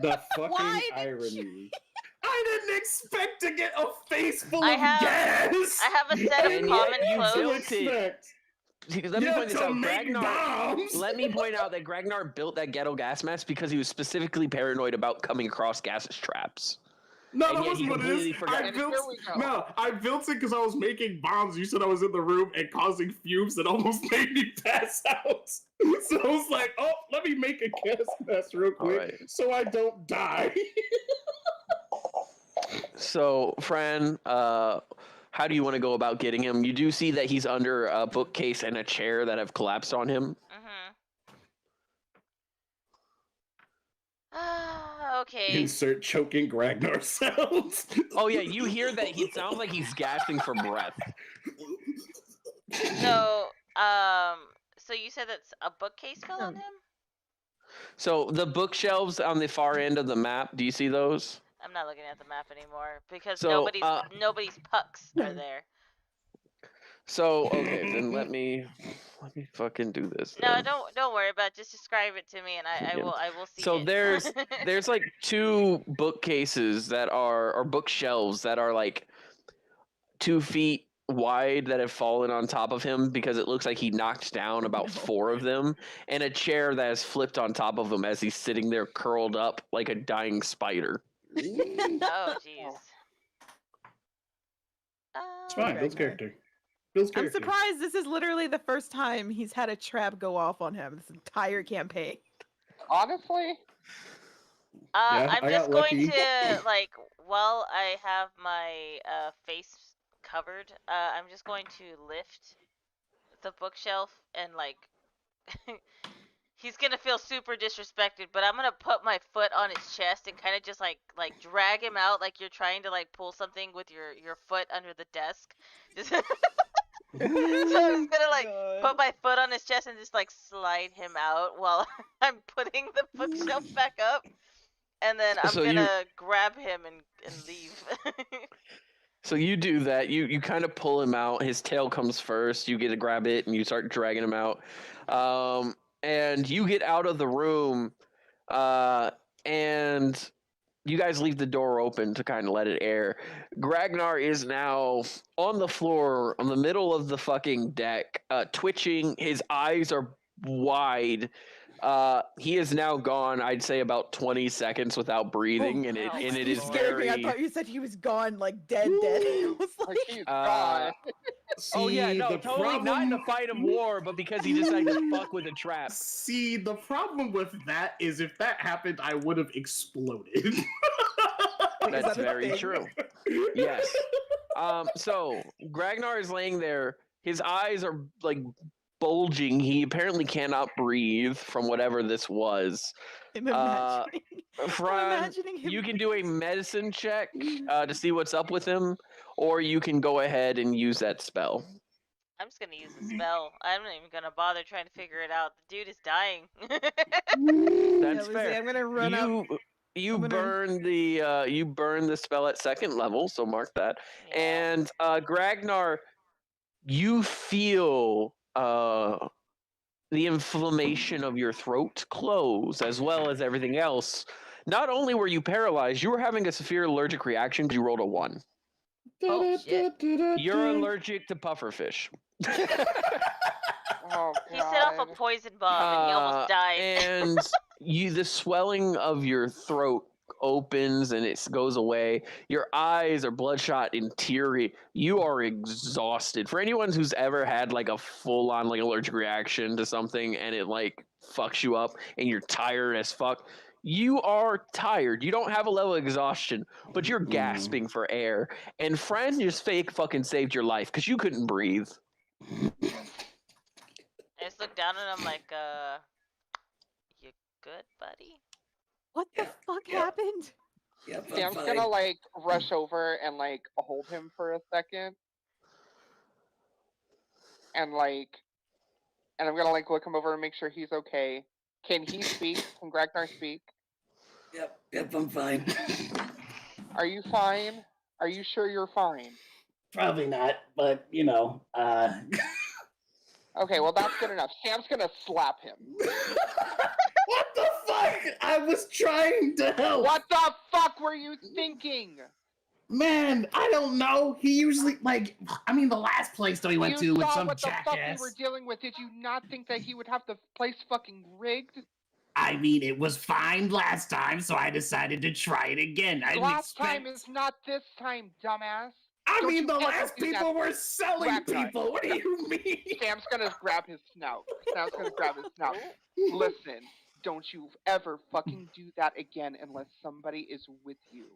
The fucking irony. I didn't expect to get a face full of gas. I have a set of common clothes. Let me point this out. Let me point out that Gragnar built that ghetto gas mask because he was specifically paranoid about coming across gas traps. No, that wasn't what it is. I built it because I was making bombs. You said I was in the room and causing fumes that almost made me pass out. So I was like, oh, let me make a gas mask real quick so I don't die. So, Phraan, how do you want to go about getting him? You do see that he's under a bookcase and a chair that have collapsed on him. Okay. Insert choking Gragnar sounds. Oh yeah, you hear that he sounds like he's gasping for breath. So you said that's a bookcase fell on him? So the bookshelves on the far end of the map, do you see those? I'm not looking at the map anymore because nobody's pucks are there. So okay, then let me fucking do this. No, then. don't worry about it. Just describe it to me, and I will see. So it. there's like 2 bookcases that are, or bookshelves that are like 2 feet wide that have fallen on top of him because it looks like he knocked down about 4 of them, and a chair that has flipped on top of him as he's sitting there curled up like a dying spider. Oh jeez. It's fine. Bill's character. I'm surprised this is literally the first time he's had a trap go off on him this entire campaign. Honestly? I'm just going to, like, while I have my face covered, I'm just going to lift the bookshelf and, like, he's going to feel super disrespected, but I'm going to put my foot on his chest and kind of just, like drag him out like you're trying to, like, pull something with your foot under the desk. Just so I'm gonna like put my foot on his chest and just like slide him out while I'm putting the bookshelf back up, and then I'm gonna grab him and leave. So you do that. You kind of pull him out. His tail comes first. You get to grab it and you start dragging him out. And you get out of the room, and you guys leave the door open to kind of let it air. Gragnar is now on the floor, on the middle of the fucking deck, twitching. His eyes are wide. He is now gone, I'd say, about 20 seconds without breathing, and it is very... I thought you said he was gone, like dead. I was like, he's gone. Oh yeah, no, totally not in the fight of war, but because he decided to fuck with a trap. See, the problem with that is if that happened, I would have exploded. That's very true. Yes. So Gragnar is laying there. His eyes are like bulging. He apparently cannot breathe from whatever this was. Phraan, you can do a medicine check to see what's up with him, or you can go ahead and use that spell. I'm just gonna use the spell. I'm not even gonna bother trying to figure it out. The dude is dying. That's fair. I'm gonna run up. You burn the spell at second level, so mark that. Yeah. And Gragnar, you feel the inflammation of your throat close, as well as everything else. Not only were you paralyzed, you were having a severe allergic reaction because you rolled a 1. Oh, shit. You're allergic to pufferfish. Oh, He set off a God. poison bomb and he almost died. And the swelling of your throat opens and it goes away. Your eyes are bloodshot and teary. You are exhausted. For anyone who's ever had like a full-on like allergic reaction to something and it like fucks you up and you're tired as fuck, you are tired. You don't have a level of exhaustion, but you're gasping for air. And Phraan just fake fucking saved your life because you couldn't breathe. I just look down and I'm like, you good, buddy? What the fuck happened? Yep, Sam's gonna like rush over and like hold him for a second, and I'm gonna like look him over and make sure he's okay. Can he speak? Can Ragnar speak? Yep, I'm fine. Are you fine? Are you sure you're fine? Probably not, but you know. Okay, well that's good enough. Sam's gonna slap him. What the fuck? I was trying to help. What the fuck were you thinking? Man, I don't know. He usually the last place that we went to with some what jackass. the fuck we were dealing with. Did you not think that he would have the place fucking rigged? I mean, it was fine last time, so I decided to try it again. Last time is not this time, dumbass. I Don't mean, you the ever last do that. people were selling Ragnar. people. What do you mean? Sam's gonna grab his snout. Sam's gonna grab his snout. Listen, don't you ever fucking do that again unless somebody is with you.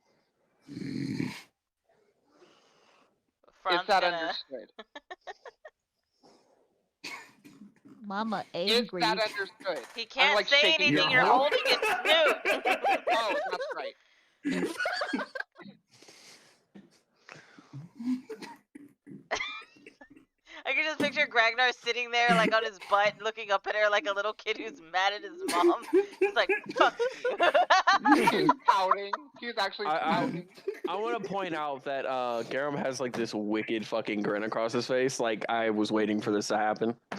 Phraaan's Is that gonna... understood? Mama angry. Is that understood? He can't like, say shaking anything, your you're head. holding his snoot. Oh, that's right. I can just picture Ragnar sitting there, like, on his butt, looking up at her like a little kid who's mad at his mom. He's like, fuck you. He's pouting. He's actually pouting. I want to point out that Garum has like this wicked fucking grin across his face. Like I was waiting for this to happen. I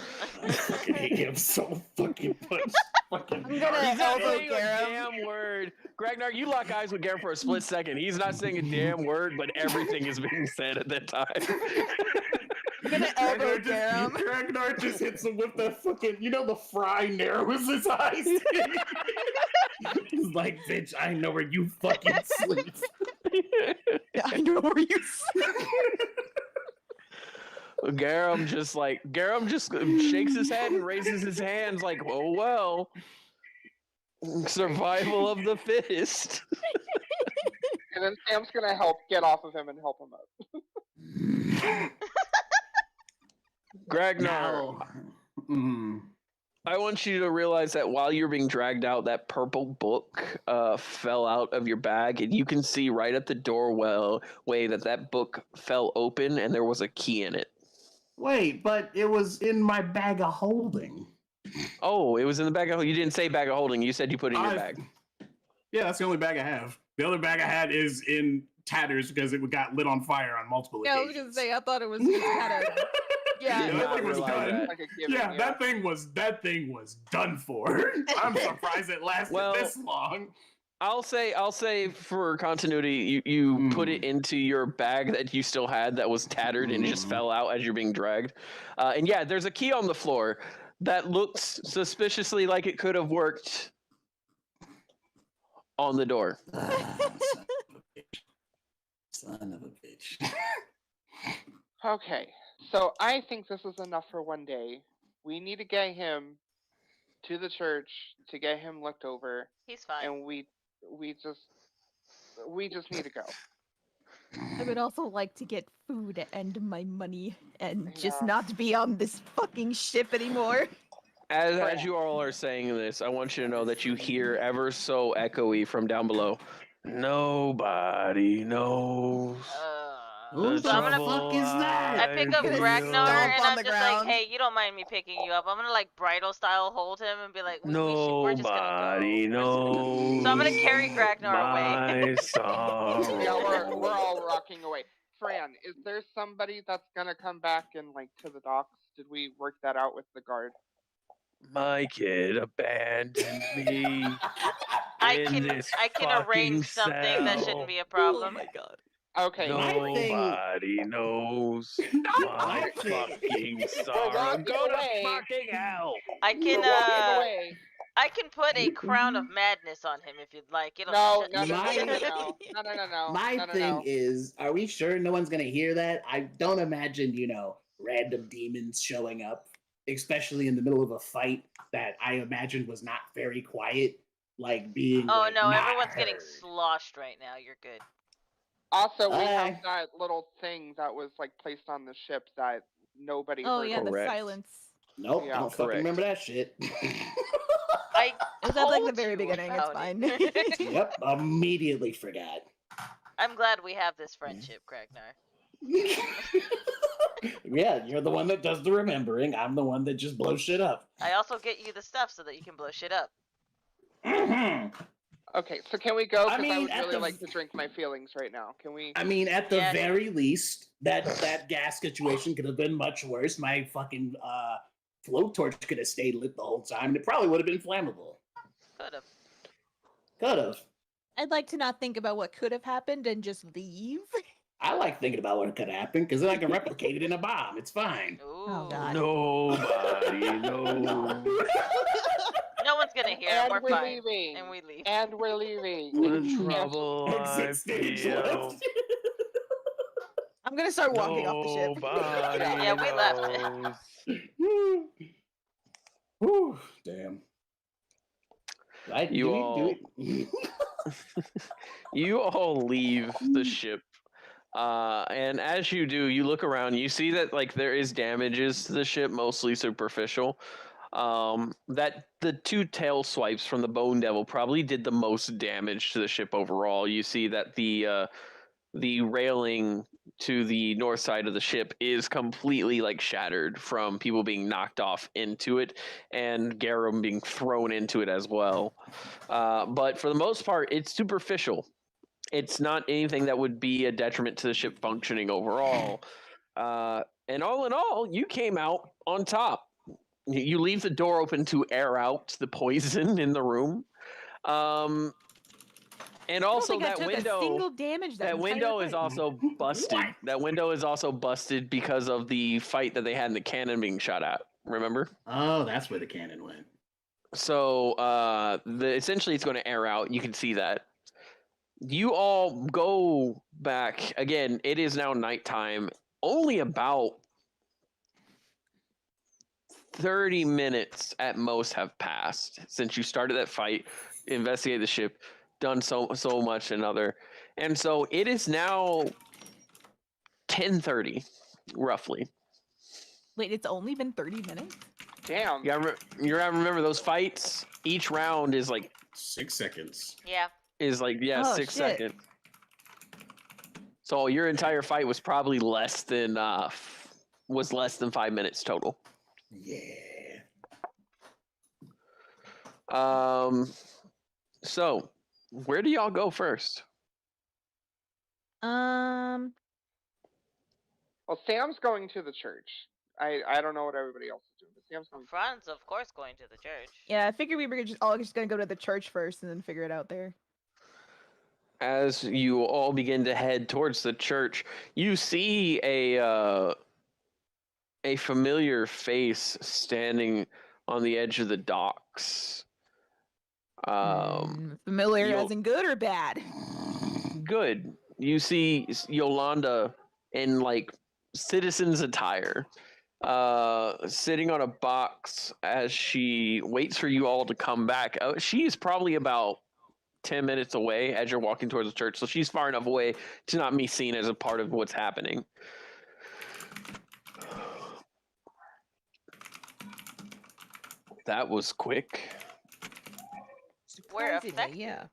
fucking hate him so fucking much. I'm gonna He's not elbow saying a Garum. damn word. Ragnar, you lock eyes with Garum for a split second. He's not saying a damn word, but everything is being said at that time. I'm gonna elbow Garum. Ragnar just hits him with the fucking, the Phraan narrows his eyes. He's like, bitch, I know where you fucking sleep. I know where you sleep. Garum just shakes his head and raises his hands like, oh well. Survival of the fittest. And then Sam's gonna help get off of him and help him up. Ragnar, I want you to realize that while you're being dragged out, that purple book fell out of your bag, and you can see right at the doorway that book fell open, and there was a key in it. Wait, but it was in my bag of holding. Oh, it was in the bag of holding. You didn't say bag of holding. You said you put it in your bag. Yeah, that's the only bag I have. The other bag I had is in tatters because it got lit on fire on multiple Yeah, I occasions. was gonna say, I thought it was just kind of... Yeah. That thing was done. That. That thing was done for. I'm surprised it lasted this long. I'll say for continuity, you put it into your bag that you still had that was tattered and it just fell out as you're being dragged. And yeah, there's a key on the floor that looks suspiciously like it could have worked on the door. Son of a bitch. Okay, so I think this is enough for one day. We need to get him to the church to get him looked over. He's fine. And we just need to go. I would also like to get food and my money and just not be on this fucking ship anymore. As you all are saying this, I want you to know that you hear ever so echoey from down below. Nobody knows. Who the fuck is that? I pick up Ragnar and I'm just ground. like, hey, you don't mind me picking you up. I'm gonna like bridal style hold him and be like, we're just gonna Nobody go. knows. So I'm gonna carry Ragnar away. My song. Yeah, we're all rocking away. Phraan, is there somebody that's gonna come back and like to the docks? Did we work that out with the guard? My kid abandoned me. I in can this I can fucking arrange something that cell. shouldn't be a Oh problem. my god. Okay. Nobody knows my fucking sorrow. walking Go to away. fucking hell. I We're can walking away. I can put a crown of madness on him if you'd like. It'll No. My thing is, are we sure no one's gonna hear that? I don't imagine, random demons showing up, especially in the middle of a fight that I imagined was not very quiet, like being. Oh like, no, not everyone's getting heard. sloshed right now. You're good. Also, we have that little thing that was like placed on the ship that nobody Oh heard. yeah, the Correct. silence. Nope, Yeah. I don't fucking Correct. remember that shit. I It was at like the told very you beginning. It's about fine. it. Yep, immediately forgot. I'm glad we have this friendship, Kragnar. Yeah, you're the one that does the remembering. I'm the one that just blows shit up. I also get you the stuff so that you can blow shit up. Mhm. Okay, so can we go? I Because I, mean, would at really the- like to drink my feelings right now. Can we? I mean, at the Yeah, very least, that gas situation could have been much worse. My fucking float torch could have stayed lit the whole time, and it probably would have been flammable. Could've. Could have. I'd like to not think about what could have happened and just leave. I like thinking about what could happen because then I can replicate it in a bomb. It's fine. Ooh. Oh, God. Nobody knows. No one's gonna hear. And We're we're fine. leaving. And we leave. And we're leaving. The trouble I Exit stage feel. left. I'm gonna start walking off the ship. Nobody Yeah, we left. knows. Whew, damn. You all leave the ship. And as you do, you look around, you see that like there is damages to the ship, mostly superficial. That the two tail swipes from the Bone Devil probably did the most damage to the ship overall. You see that the railing to the north side of the ship is completely like shattered from people being knocked off into it, and Garum being thrown into it as well. But for the most part, it's superficial. It's not anything that would be a detriment to the ship functioning overall. And all in all, you came out on top. You leave the door open to air out the poison in the room. And also that window, single damage that window is also busted. What? That window is also busted because of the fight that they had and the cannon being shot at. Remember? Oh, that's where the cannon went. So essentially it's going to air out. You can see that. You all go back again. It is now nighttime. Only about 30 minutes at most have passed since you started that fight, investigated the ship, done so much another. And so it is now 10:30 roughly. Wait, it's only been 30 minutes? Damn. You gotta remember those fights, each round is like 6 seconds. Yeah. is like Oh, 6 shit. seconds. So your entire fight was probably less than 5 minutes total. Yeah. So where do y'all go first? Um, Well, Sam's going to the church. I don't know what everybody else is doing, but Sam's going. Phraaan's of course going to the church. yeah, I figured we were all just gonna go to the church first and then figure it out there. As you all begin to head towards the church, you see a familiar face standing on the edge of the docks. Familiar as in good or bad? Good. You see Yolanda in like citizen's attire, sitting on a box as she waits for you all to come back. She is probably about 10 minutes away as you're walking towards the church, so she's far enough away to not be seen as a part of what's happening. That was quick. We're Surprisingly, effective. yeah.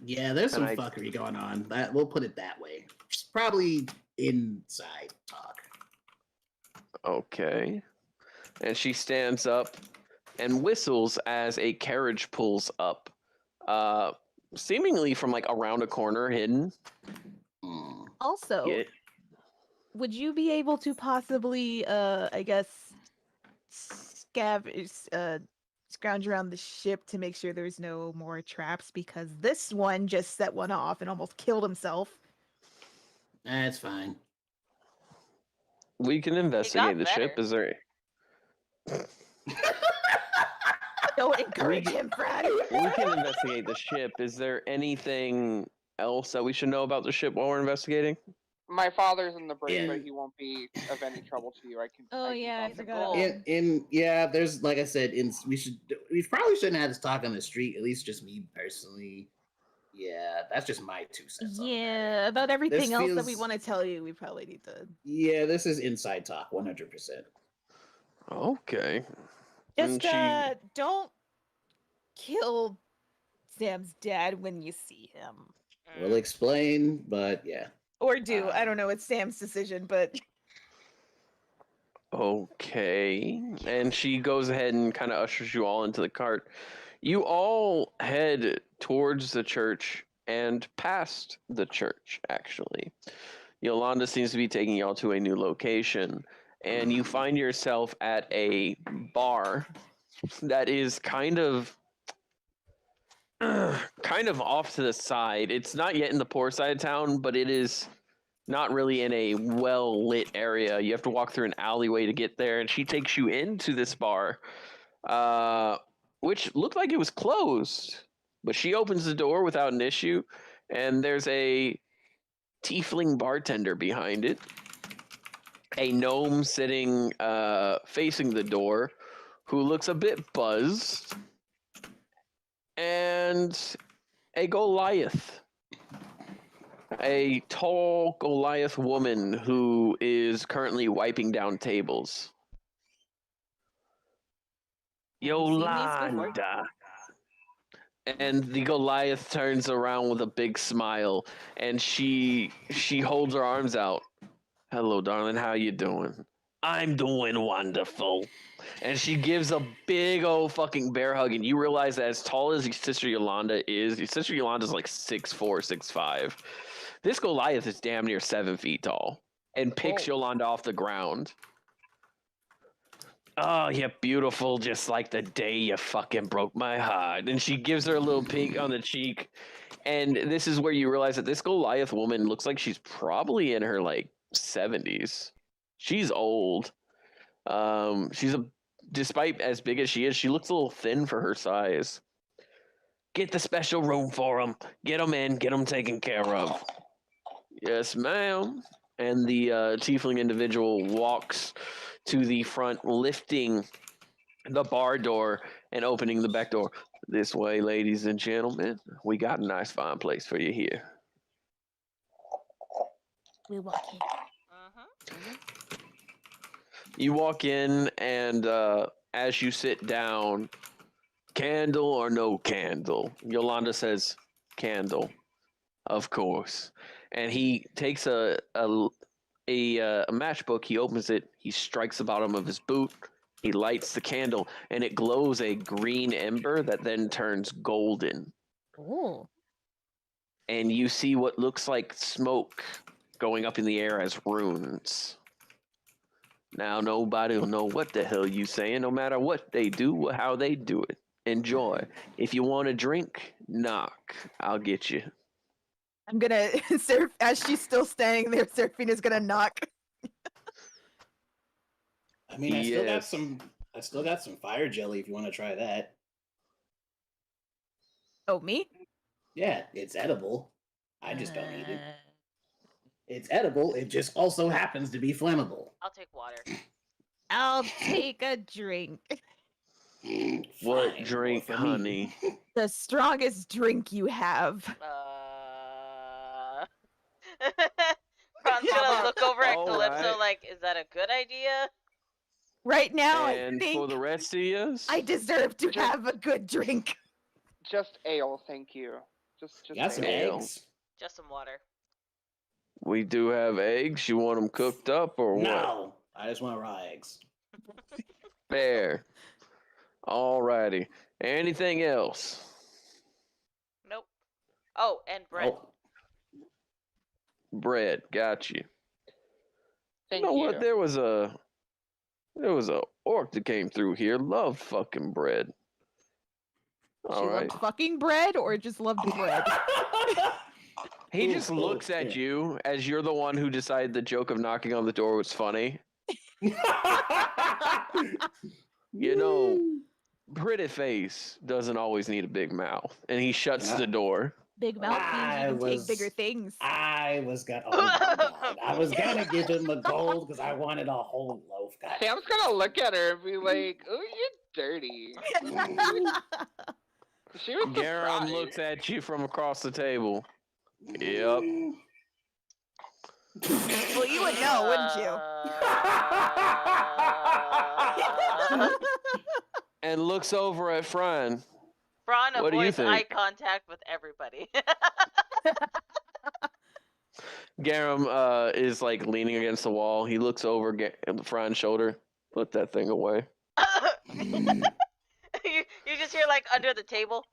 Yeah, there's some And fuckery going on. That we'll put it that way. It's probably inside talk. Okay. And she stands up and whistles as a carriage pulls up, seemingly from like around a corner, hidden. Also, Yeah. would you be able to possibly, I guess, scrounge around the ship to make sure there's no more traps because this one just set one off and almost killed himself. That's fine. We can investigate the ship. Is there? Don't encourage him, Phraan. We can investigate the ship. Is there anything else that we should know about the ship while we're investigating? My father's in the brig, but he won't be of any trouble to you. I can. I forgot. There's like I said, we probably shouldn't have this talk on the street. At least just me personally. Yeah, that's just my 2 cents. Yeah, about everything else that we want to tell you, we probably need to. Yeah, this is inside talk, 100%. Okay. Just don't kill Sam's dad when you see him. We'll explain, but yeah. Or do. I don't know. It's Sam's decision, but. Okay. And she goes ahead and kind of ushers you all into the cart. You all head towards the church and past the church, actually. Yolanda seems to be taking y'all to a new location, and you find yourself at a bar that is kind of off to the side. It's not yet in the poor side of town, but it is not really in a well-lit area. You have to walk through an alleyway to get there, and she takes you into this bar, which looked like it was closed. But she opens the door without an issue, and there's a tiefling bartender behind it, a gnome sitting facing the door who looks a bit buzzed, and a Goliath. A tall Goliath woman who is currently wiping down tables. Yolanda. And the Goliath turns around with a big smile, and she holds her arms out. Hello, darling. How you doing? I'm doing wonderful. And she gives a big old fucking bear hug, and you realize that as tall as your sister Yolanda is, your sister Yolanda's like 6'4", 6'5". This Goliath is damn near 7 feet tall and picks Yolanda off the ground. Oh, you're beautiful, just like the day you fucking broke my heart. And she gives her a little peek on the cheek. And this is where you realize that this Goliath woman looks like she's probably in her like 70s. She's old. Despite as big as she is, she looks a little thin for her size. Get the special room for them. Get them in. Get them taken care of. Yes, ma'am. And the tiefling individual walks to the front, lifting the bar door and opening the back door. This way, ladies and gentlemen. We got a nice fine place for you here. We walk in. You walk in, and as you sit down, candle or no candle? Yolanda says, candle, of course. And he takes a matchbook. He opens it. He strikes the bottom of his boot. He lights the candle, and it glows a green ember that then turns golden. Oh. And you see what looks like smoke going up in the air as runes. Now nobody will know what the hell you saying, no matter what they do or how they do it. Enjoy. If you want a drink, knock. I'll get you. I'm gonna surf as she's still standing there. Surfing is gonna knock. I mean, I still got some fire jelly if you want to try that. Oh, me? Yeah, it's edible. I just don't eat it. It's edible. It just also happens to be flammable. I'll take water. I'll take a drink. What drink, honey? The strongest drink you have. Phraaan's gonna look over at Calypso like, is that a good idea? Right now, and I think for the rest of you, I deserve to have a good drink. Just ale, thank you. Just got some ale. eggs. Just some water. We do have eggs. You want them cooked up or what? No, I just want raw eggs. Fair. Alrighty. Anything else? Nope. Oh, and bread. Oh. Bread. Got you. Thank you know you. what? There was a There was a orc that came through here, loved fucking bread. She loved fucking bread or just loved bread? He just looks at you as you're the one who decided the joke of knocking on the door was funny. You know, pretty face doesn't always need a big mouth. And he shuts the door. Big mouth means you can take bigger things. I was gonna give him the gold because I wanted a whole loaf. God. Sam's gonna look at her and be like, "Oh, you're dirty." She was Garum looks at you from across the table. Yep. Well, you would know, wouldn't you? And looks over at Phraan. Phraan What do you avoids think? eye contact with everybody. Garum is like leaning against the wall. He looks over Phraan's shoulder. Put that thing away. you just hear like under the table.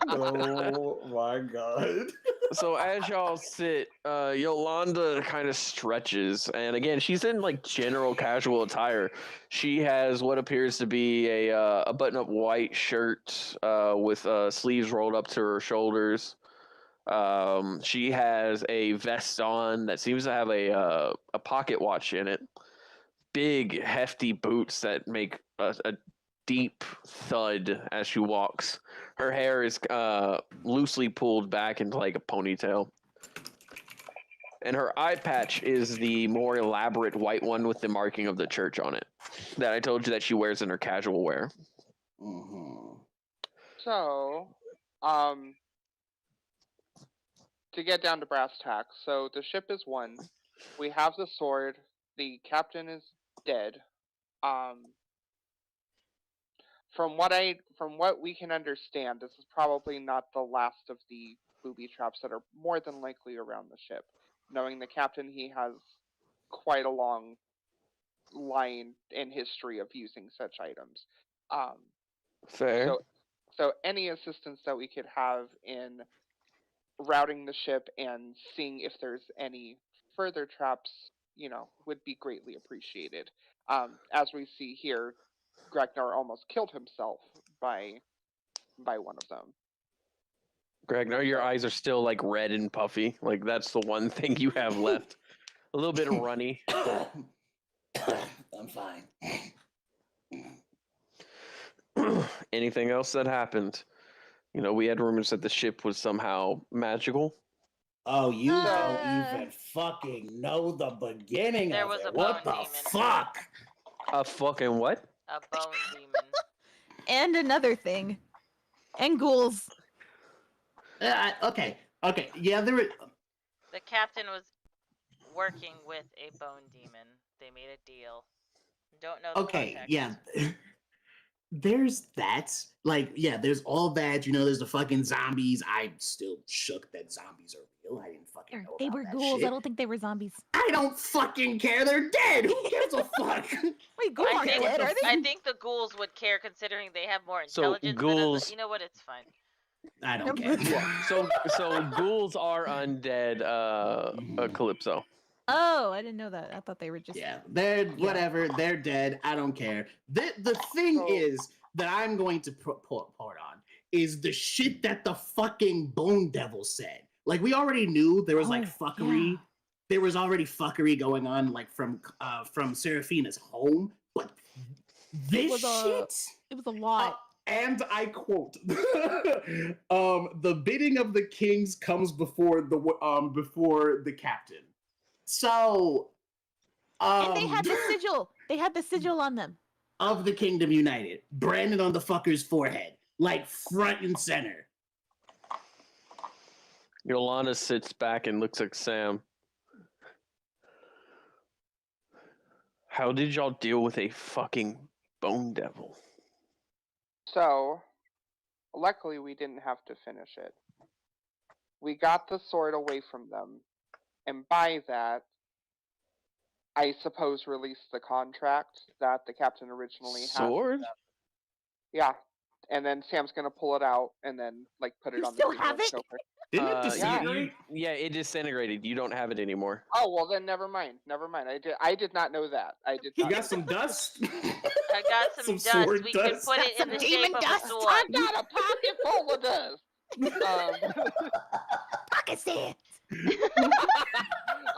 Oh my god. So as y'all sit, Yolanda kind of stretches, and again, she's in like general casual attire. She has what appears to be a button-up white shirt with sleeves rolled up to her shoulders. She has a vest on that seems to have a pocket watch in it. Big, hefty boots that make a deep thud as she walks. Her hair is loosely pulled back into like a ponytail. And her eye patch is the more elaborate white one with the marking of the church on it that I told you that she wears in her casual wear. Mm-hmm. So, to get down to brass tacks, so the ship is won. We have the sword. The captain is dead. From what we can understand, this is probably not the last of the booby traps that are more than likely around the ship. Knowing the captain, he has quite a long line in history of using such items. Fair. So any assistance that we could have in routing the ship and seeing if there's any further traps, would be greatly appreciated. As we see here, Gregnar almost killed himself by one of them. Gregnar, your eyes are still like red and puffy. Like that's the one thing you have left. A little bit of runny. I'm fine. Anything else that happened? We had rumors that the ship was somehow magical. Oh, you don't even fucking know the beginning There of was it. a What the bone demon. fuck? A fucking what? A bone demon. And another thing. And ghouls. Okay. Yeah, there were... The captain was working with a bone demon. They made a deal. Don't know the context. Yeah. There's that. Like, yeah, there's all that. There's the fucking zombies. I'm still shook that zombies are real. I didn't fucking know They about were that ghouls. shit. I don't think they were zombies. I don't fucking care. They're dead. Who gives a fuck? Wait, ghouls aren't dead, are they? I think the ghouls would care considering they have more intelligence. So ghouls... You know what? It's fine. I don't care. So ghouls are undead, Calypso. Oh, I didn't know that. I thought they were just... Yeah, they're whatever. They're dead. I don't care. The thing is that I'm going to port on is the shit that the fucking Bone Devil said. Like, we already knew there was fuckery. Yeah. There was already fuckery going on, like from Seraphina's home, but this shit. It was a lot. And I quote: "The bidding of the kings comes before the captain." So, and they had the sigil. They had the sigil on them. Of the Kingdom United, branded on the fucker's forehead, like front and center. Yolanda sits back and looks at Sam. How did y'all deal with a fucking Bone Devil? So, luckily we didn't have to finish it. We got the sword away from them, and by that, I suppose released the contract that the captain originally had. Sword? Yeah, and then Sam's gonna pull it out and then put it on the table. Didn't it disintegrate? Yeah, it disintegrated. You don't have it anymore. Oh well, then never mind. I did not know that. You got some dust. I got some dust. We can put it in the shape of a sword. I got a pocket full of dust. Pocket sand.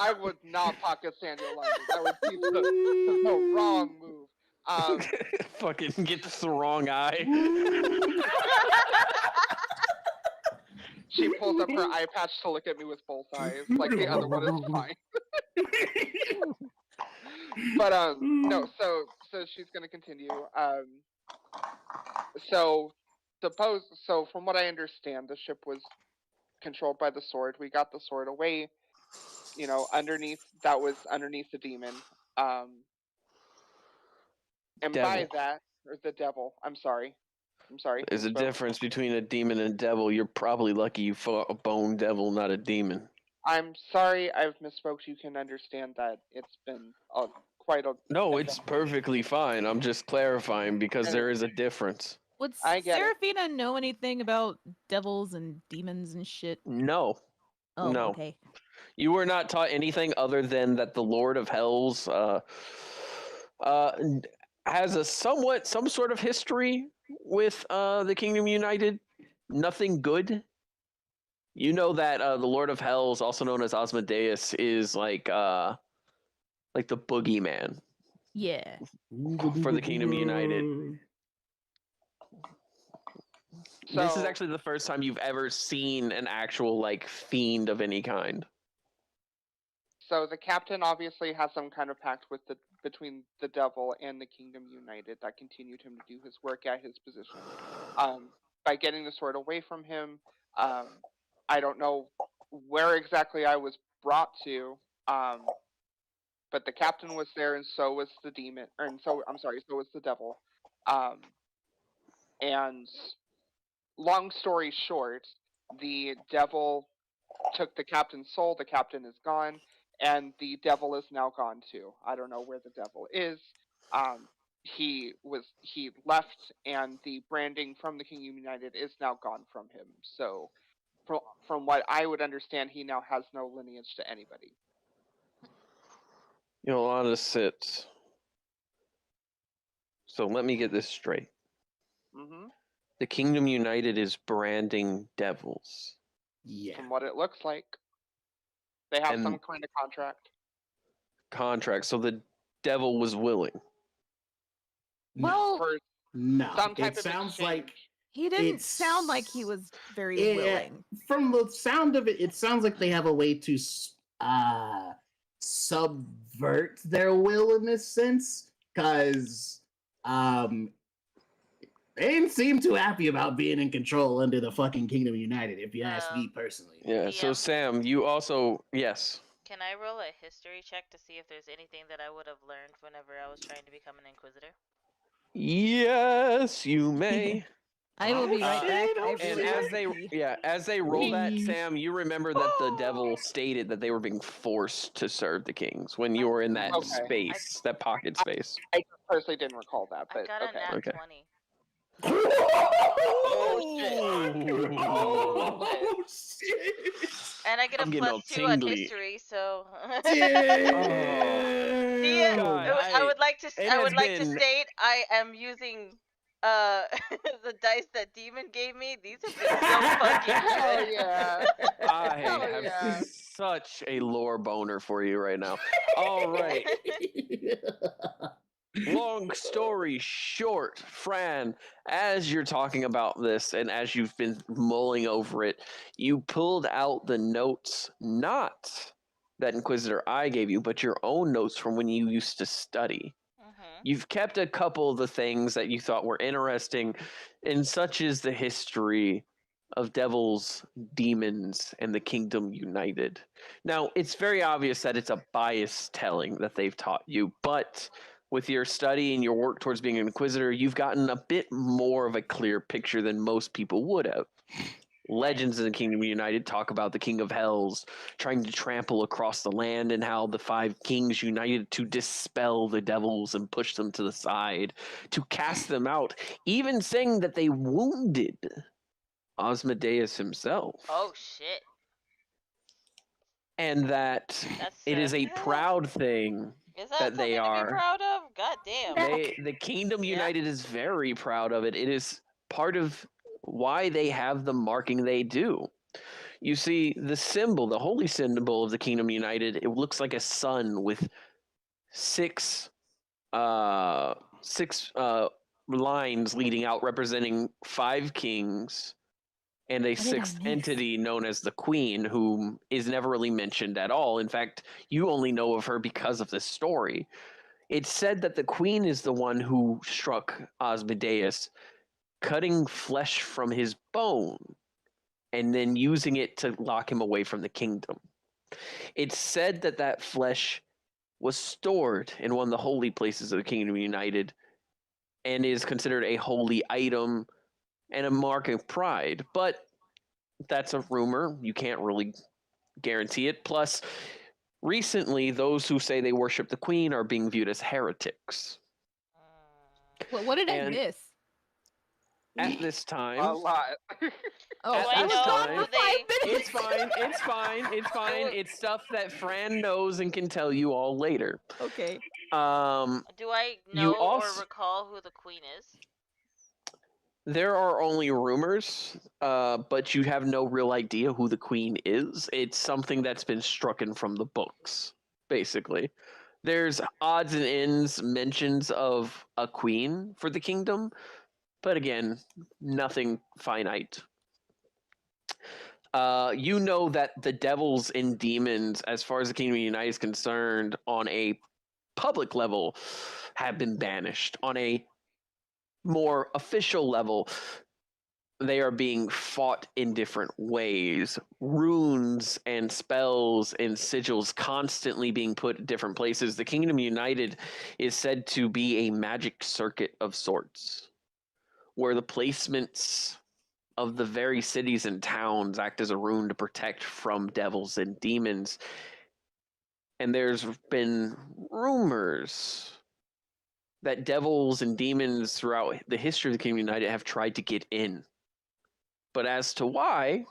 I would not pocket sand Yolanda. That would be the wrong move. Fucking get the wrong eye. She pulls up her eye patch to look at me with both eyes, like the other one is fine. But no, so she's gonna continue. So from what I understand, the ship was controlled by the sword. We got the sword away, underneath the demon. And devil. by that, or the devil, I'm sorry. There's a difference between a demon and a devil. You're probably lucky you fought a bone devil, not a demon. I'm sorry, I've misspoke. You can understand that it's been quite a... No, it's perfectly fine. I'm just clarifying because there is a difference. Would Seraphina know anything about devils and demons and shit? No. Oh, no. Okay. You were not taught anything other than that the Lord of Hells has some sort of history with the Kingdom United. Nothing good. You know that the Lord of Hells, also known as Asmodeus, is like the boogeyman. Yeah. For the Kingdom United. So, this is actually the first time you've ever seen an actual fiend of any kind. So the captain obviously has some kind of pact between the devil and the Kingdom United that continued him to do his work at his position. By getting the sword away from him, I don't know where exactly I was brought to, but the captain was there, and so was the demon, so was the devil. And long story short, the devil took the captain's soul. The captain is gone. And the devil is now gone too. I don't know where the devil is. He left, and the branding from the Kingdom United is now gone from him. So, from what I would understand, he now has no lineage to anybody. Yolanda sits. So let me get this straight. Mm-hmm. The Kingdom United is branding devils. Yeah. From what it looks like. They have some kind of contract. So the devil was willing. Well, no. It sounds like he didn't sound like he was very willing. From the sound of it, it sounds like they have a way to subvert their will in this sense, because they didn't seem too happy about being in control under the fucking Kingdom United, if you ask me personally. Yeah, so Sam, you also... Yes. Can I roll a history check to see if there's anything that I would have learned whenever I was trying to become an Inquisitor? Yes, you may. I will be right back. As they roll that, Sam, you remember that the devil stated that they were being forced to serve the kings when you were in that space, that pocket space. I personally didn't recall that, but I got a nat 20. Oh shit! Oh shit! And I get a +2 on history, so. I would like to state I am using the dice that Demon gave me. These have been so fucking good. Hell yeah! I have such a lore boner for you right now. All right. Long story short, Phraan, as you're talking about this and as you've been mulling over it, you pulled out the notes, not that Inquisitor I gave you, but your own notes from when you used to study. You've kept a couple of the things that you thought were interesting, and such is the history of devils, demons, and the Kingdom United. Now, it's very obvious that it's a biased telling that they've taught you, but with your study and your work towards being an Inquisitor, you've gotten a bit more of a clear picture than most people would have. Legends of the Kingdom United talk about the King of Hells trying to trample across the land and how the 5 kings united to dispel the devils and push them to the side, to cast them out, even saying that they wounded Osmodeus himself. Oh shit. And that That's it is a proud thing Is that that they something to are. be proud of? God damn. The Kingdom United is very proud of it. It is part of why they have the marking they do. You see, the symbol, the holy symbol of the Kingdom United, it looks like a sun with six lines leading out representing 5 kings and a What did I 6th miss? entity known as the Queen, who is never really mentioned at all. In fact, you only know of her because of this story. It's said that the Queen is the one who struck Osmodeus, cutting flesh from his bone and then using it to lock him away from the kingdom. It's said that that flesh was stored in one of the holy places of the Kingdom United and is considered a holy item and a mark of pride. But that's a rumor. You can't really guarantee it. Plus, recently, those who say they worship the Queen are being viewed as heretics. Well, what did I And miss? at this time, A lot. Oh, At I this was gone time, for 5 minutes. it's fine. It's fine. It's fine. It's stuff that Phraan knows and can tell you all later. Okay. Do I know or recall who the Queen is? There are only rumors, but you have no real idea who the Queen is. It's something that's been stricken from the books, basically. There's odds and ends mentions of a queen for the kingdom, but again, nothing finite. You know that the devils and demons, as far as the Kingdom United is concerned, on a public level, have been banished. On a more official level, they are being fought in different ways. Runes and spells and sigils constantly being put in different places. The Kingdom United is said to be a magic circuit of sorts, where the placements of the very cities and towns act as a rune to protect from devils and demons. And there's been rumors that devils and demons throughout the history of the Kingdom United have tried to get in. But as to why,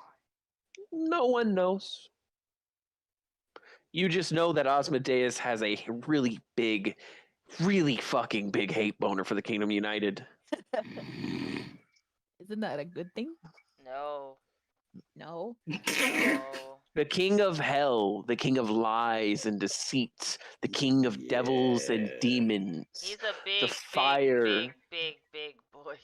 no one knows. You just know that Osmodeus has a really big, really fucking big hate boner for the Kingdom United. Isn't that a good thing? No. No. No. The king of hell, the king of lies and deceit, the king of devils and demons. He's a big, the fire. big boy.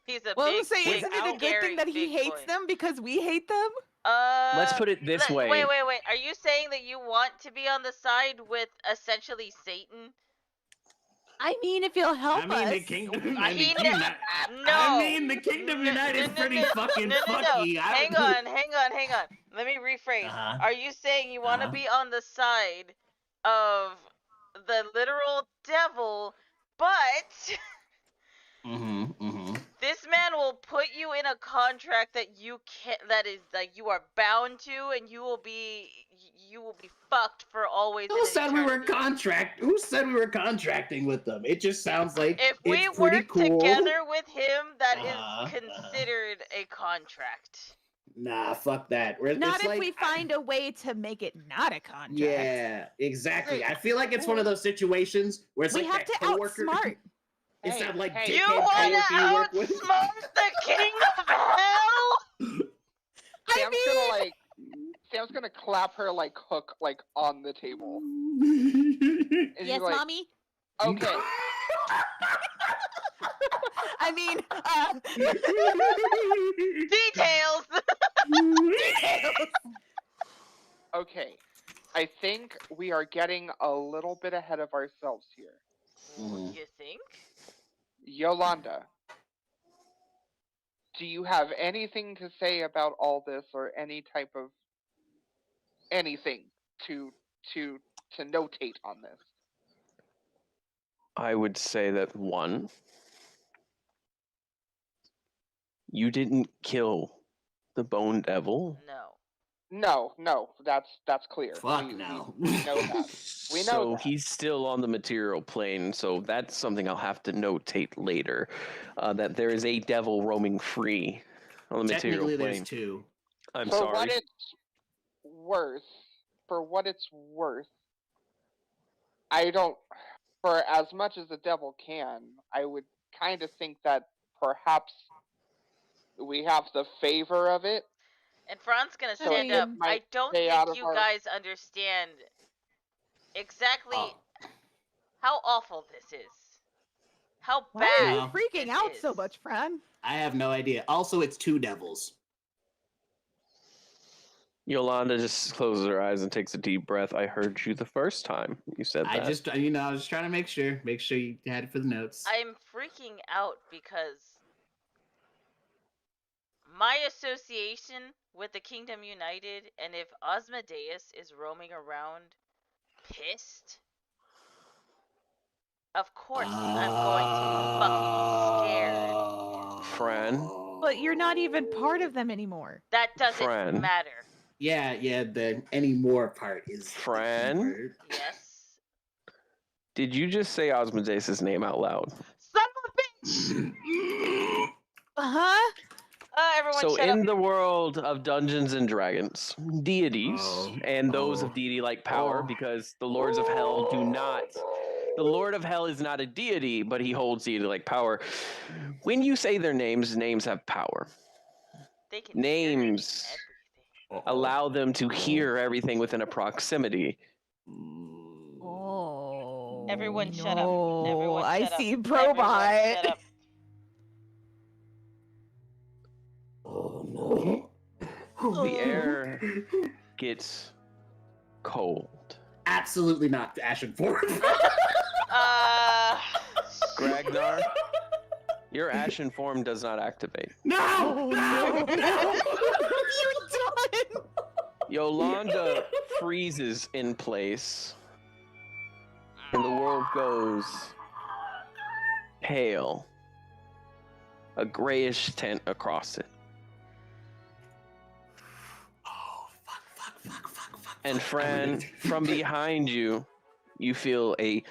He's a Well, big, say, big, isn't it a good thing that he hates them because we hate them? Let's put it this way. Wait. Are you saying that you want to be on the side with essentially Satan? I mean, if you'll help us. The Kingdom. No. I mean, the Kingdom United is pretty fucking fucky. No. Hang on. Let me rephrase. Are you saying you want to be on the side of the literal devil, but this man will put you in a contract that you you are bound to, and you will be fucked for always. Who said we were contracting with them? It just sounds like if we it's pretty work cool. together with him, that is considered a contract. Nah, fuck that. Not if we find a way to make it not a contract. Yeah, exactly. I feel like it's one of those situations where it's we like have that to coworker. outsmart. It's that like you want to outsmart the king of hell? Sam's gonna clap her like Hook like on the table. Yes, like, Mommy. Okay. I mean, details. Okay, I think we are getting a little bit ahead of ourselves here. You think? Yolanda, do you have anything to say about all this, or any type of anything to notate on this? I would say that 1, you didn't kill the Bone Devil. No, that's clear. Fuck no. We know that. We know so that. He's still on the material plane, so that's something I'll have to notate later. That there is a devil roaming free on the material Technically, plane. there's 2. I'm For sorry. what it's worth, I don't. For as much as the devil can, I would kind of think that perhaps we have the favor of it. And Phraaan's gonna So stand it up. might I don't stay out think of you our- guys understand exactly Oh. how awful this is. How Why bad are you No. freaking this out is. so much, Phraan? I have no idea. Also, it's 2 devils. Yolanda just closes her eyes and takes a deep breath. I heard you the first time you said that. I was just trying to make sure you had it for the notes. I'm freaking out because my association with the Kingdom United, and if Osmodeus is roaming around pissed, of course I'm going to be fucking scared. Phraan? But you're not even part of them anymore. That doesn't Phraan. matter. Yeah, the anymore part is the key Phraan? word. Yes. Did you just say Osmodeus' name out loud? Son of a bitch! Uh-huh. Everyone So shut in up. the world of Dungeons and Dragons, deities and those of Oh. deity-like power, because the Lords of Hell do not. The Lord of Hell is not a deity, but he holds deity-like power. When you say their names have power. They can Names hear everything. allow them to hear everything within a proximity. Oh. Everyone shut up. no. Everyone I shut up. see Everyone Probot. shut up. Oh no. The air gets cold. Absolutely not the Ashen Form. Gragnar, your ashen form does not activate. No! Oh, no. You're done. Yolanda freezes in place, and the world goes pale. A grayish tint across it. Oh, fuck. And Phraan, from behind you, you feel a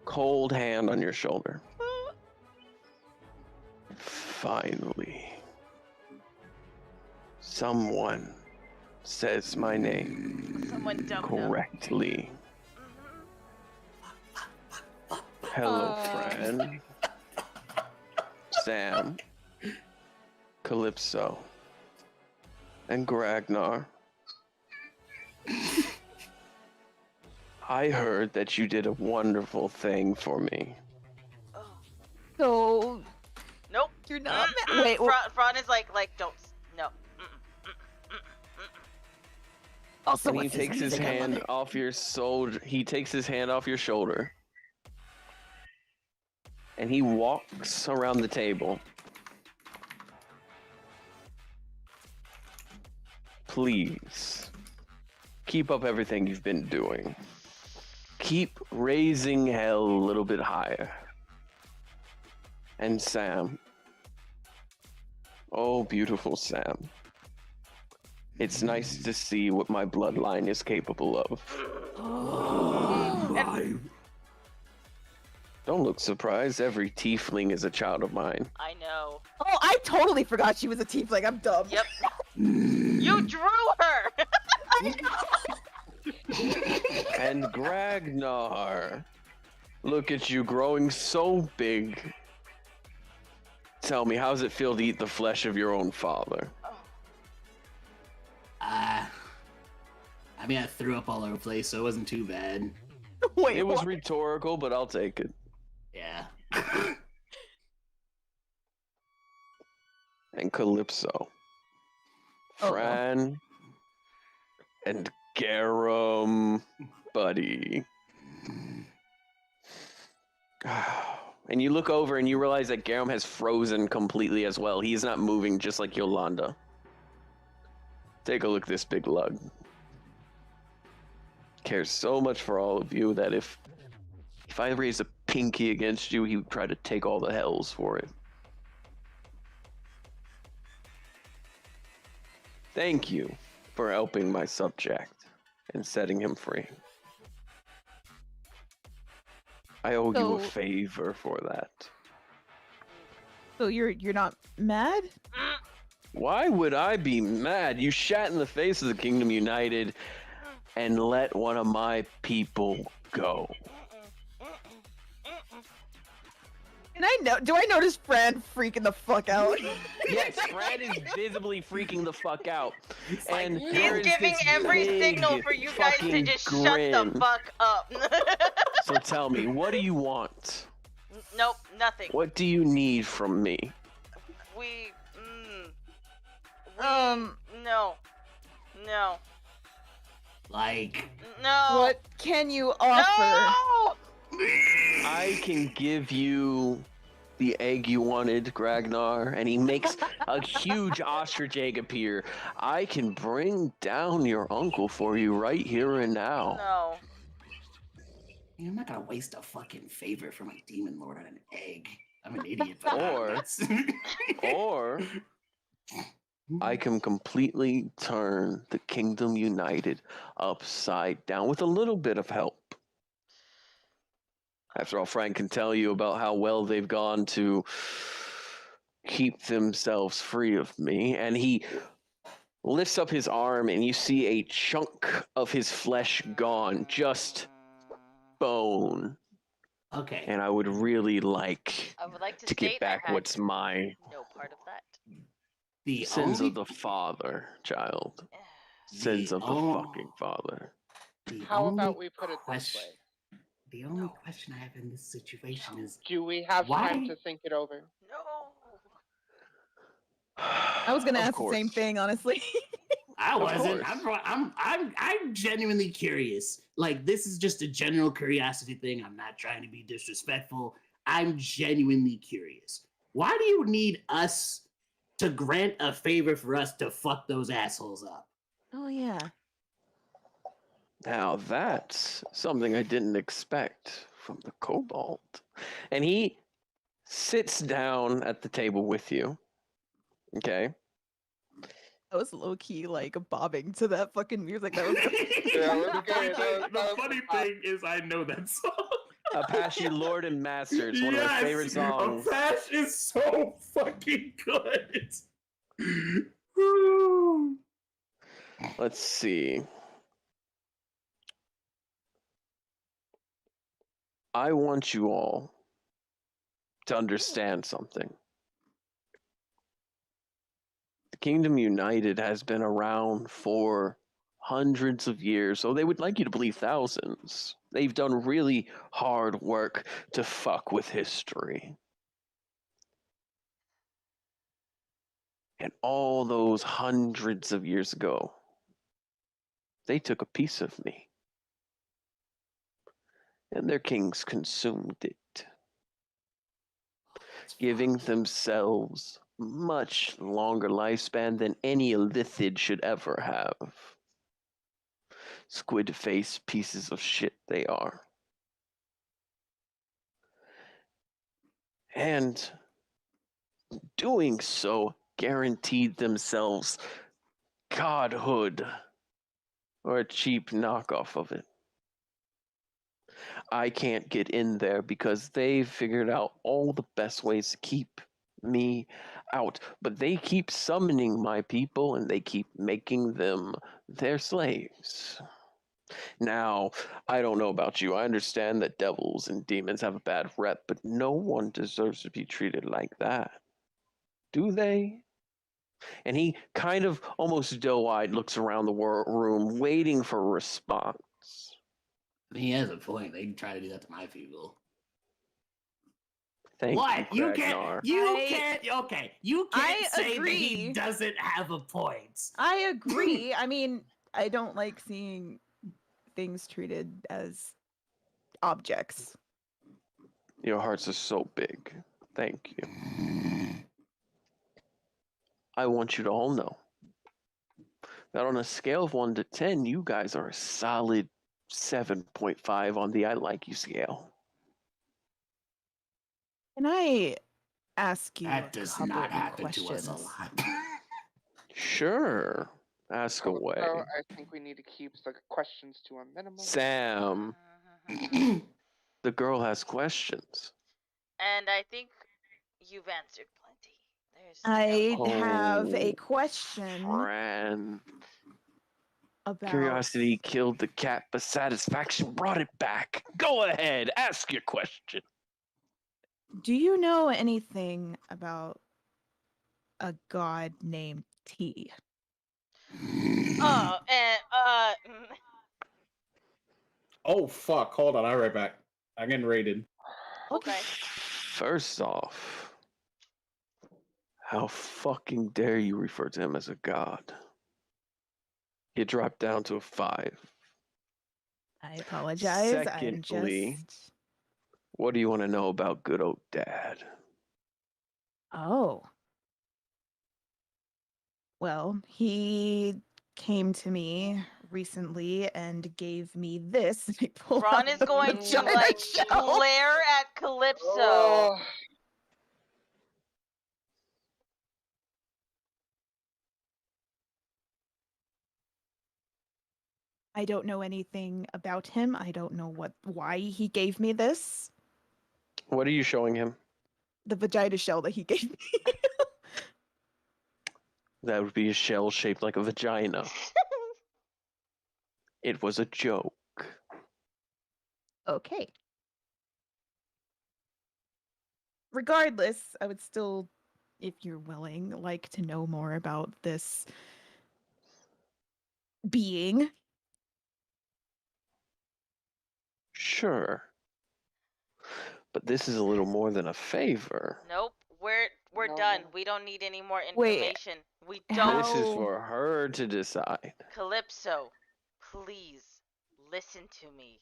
cold hand on your shoulder. Finally, someone says my name Someone dumb correctly. Hello, Phraan. Sam, Calypso, and Gragnar. I heard that you did a wonderful thing for me. So Nope. you're not wait. Phraan is like, don't. No. Also, And he what's takes his music? I love hand it. off your shoulder. He takes his hand off your shoulder. And he walks around the table. Please, keep up everything you've been doing. Keep raising hell a little bit higher. And Sam, oh beautiful Sam, it's nice to see what my bloodline is capable of. Don't look surprised, every tiefling is a child of mine. I know. Oh, I totally forgot she was a tiefling. I'm dumb. Yep. You drew her! And Gragnar, look at you growing so big. Tell me, how does it feel to eat the flesh of your own father? I mean, I threw up all over the place, so it wasn't too bad. Wait, It was what? rhetorical, but I'll take it. Yeah. And Calypso, Phraan, and Garum, buddy. And you look over and you realize that Garum has frozen completely as well. He is not moving, just like Yolanda. Take a look at this big lug. Cares so much for all of you that if I raised a pinky against you, he would try to take all the hells for it. Thank you for helping my subject and setting him free. I owe you a So- favor for that. So you're not mad? Why would I be mad? You shat in the face of the Kingdom United and let one of my people go. And do I notice Phraan freaking the fuck out? Yes, Phraan is visibly freaking the fuck out. And He's there is giving this every big signal for you guys to fucking just grin. shut the fuck up. So tell me, what do you want? Nope, nothing. What do you need from me? No. Like, No. What can you offer? No! I can give you the egg you wanted, Gragnar, and he makes a huge ostrich egg appear. I can bring down your uncle for you right here and now. No. I'm not gonna waste a fucking favor from a demon lord on an egg. I'm an idiot, but Or I can completely turn the Kingdom United upside down with a little bit of help. After all, Frank can tell you about how well they've gone to keep themselves free of me. And he lifts up his arm and you see a chunk of his flesh gone, just bone. Okay. And I would really like I would like to get state back I had what's mine. no part of that. The Sins only, of the father, child. Sins of the fucking father. How about we put it this way? The only question I have in this situation is, do we have time to think it over? No. I was gonna ask the same thing, honestly. I wasn't. I'm genuinely curious. Like, this is just a general curiosity thing. I'm not trying to be disrespectful. I'm genuinely curious. Why do you need us to grant a favor for us to fuck those assholes up? Oh yeah. Now that's something I didn't expect from the kobold. And he sits down at the table with you. Okay. I was low key like bobbing to that fucking music. That was The funny thing is, I know that song. Apache Lord and Master. It's one of my favorite songs. Apache is so fucking good. Let's see. I want you all to understand something. The Kingdom United has been around for hundreds of years, so they would like you to believe thousands. They've done really hard work to fuck with history. And all those hundreds of years ago, they took a piece of me. And their kings consumed it, giving themselves much longer lifespan than any Illithid should ever have. Squid-faced pieces of shit they are. And doing so guaranteed themselves godhood, or a cheap knockoff of it. I can't get in there because they've figured out all the best ways to keep me out. But they keep summoning my people and they keep making them their slaves. Now, I don't know about you. I understand that devils and demons have a bad rep, but no one deserves to be treated like that. Do they? And he kind of almost doe-eyed looks around the room, waiting for a response. I mean, he has a point. They can try to do that to my people. Thank what? you, can't. Okay, you can't say that he doesn't have a point. I agree. I mean, I don't like seeing things treated as objects. Your hearts are so big. Thank you. I want you to all know that on a scale of 1 to 10, you guys are a solid 7.5 on the I like you scale. Can I ask you that does not happen to us a lot. Sure. Ask away. So I think we need to keep the questions to a minimum. Sam. The girl has questions. And I think you've answered plenty. I no. have a Oh, question Phraan. about Curiosity killed the cat, but satisfaction brought it back. Go ahead, ask your question. Do you know anything about a god named T? Oh, and Oh fuck! Hold on, I'll be right back. I'm getting raided. okay. First off, how fucking dare you refer to him as a god? He dropped down to a 5. I apologize. I'm Secondly, just. what do you want to know about good old dad? Oh. Well, he came to me recently and gave me this. And I pulled Ron out is the going to vagina like shell. glare at Calypso. Oh, I don't know anything about him. I don't know why he gave me this. What are you showing him? The vagina shell that he gave me. That would be a shell shaped like a vagina. It was a joke. Okay. Regardless, I would still, if you're willing, like to know more about this being. Sure. But this is a little more than a favor. Nope, we're No, done. no. We don't need any more Wait, information. We how- don't. This is for her to decide. Calypso, please listen to me.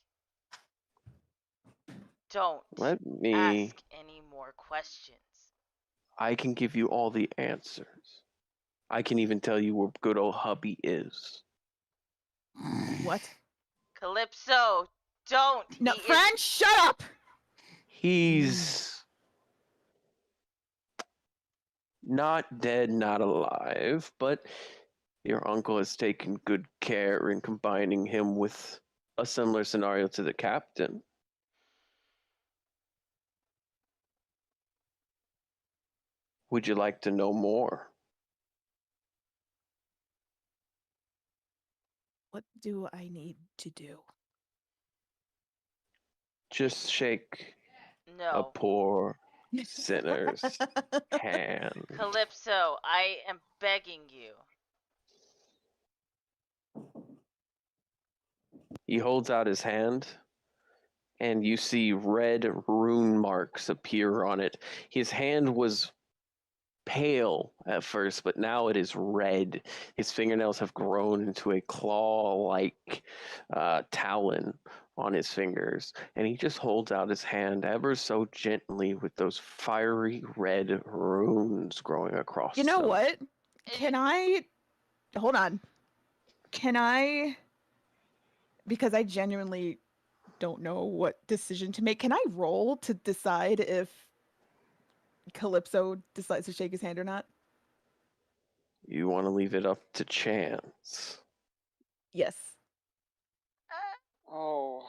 Don't Let me. ask any more questions. I can give you all the answers. I can even tell you where good old hubby is. What? Calypso, don't. No, He Fran, shut up! He's not dead, not alive, but your uncle has taken good care in combining him with a similar scenario to the captain. Would you like to know more? What do I need to do? Just shake a no. poor sinner's hand. Calypso, I am begging you. He holds out his hand, and you see red rune marks appear on it. His hand was pale at first, but now it is red. His fingernails have grown into a claw-like talon on his fingers, and he just holds out his hand ever so gently with those fiery red runes growing across You know them. what? Can I hold on? Can I, because I genuinely don't know what decision to make, can I roll to decide if Calypso decides to shake his hand or not? You want to leave it up to chance. Yes. Oh.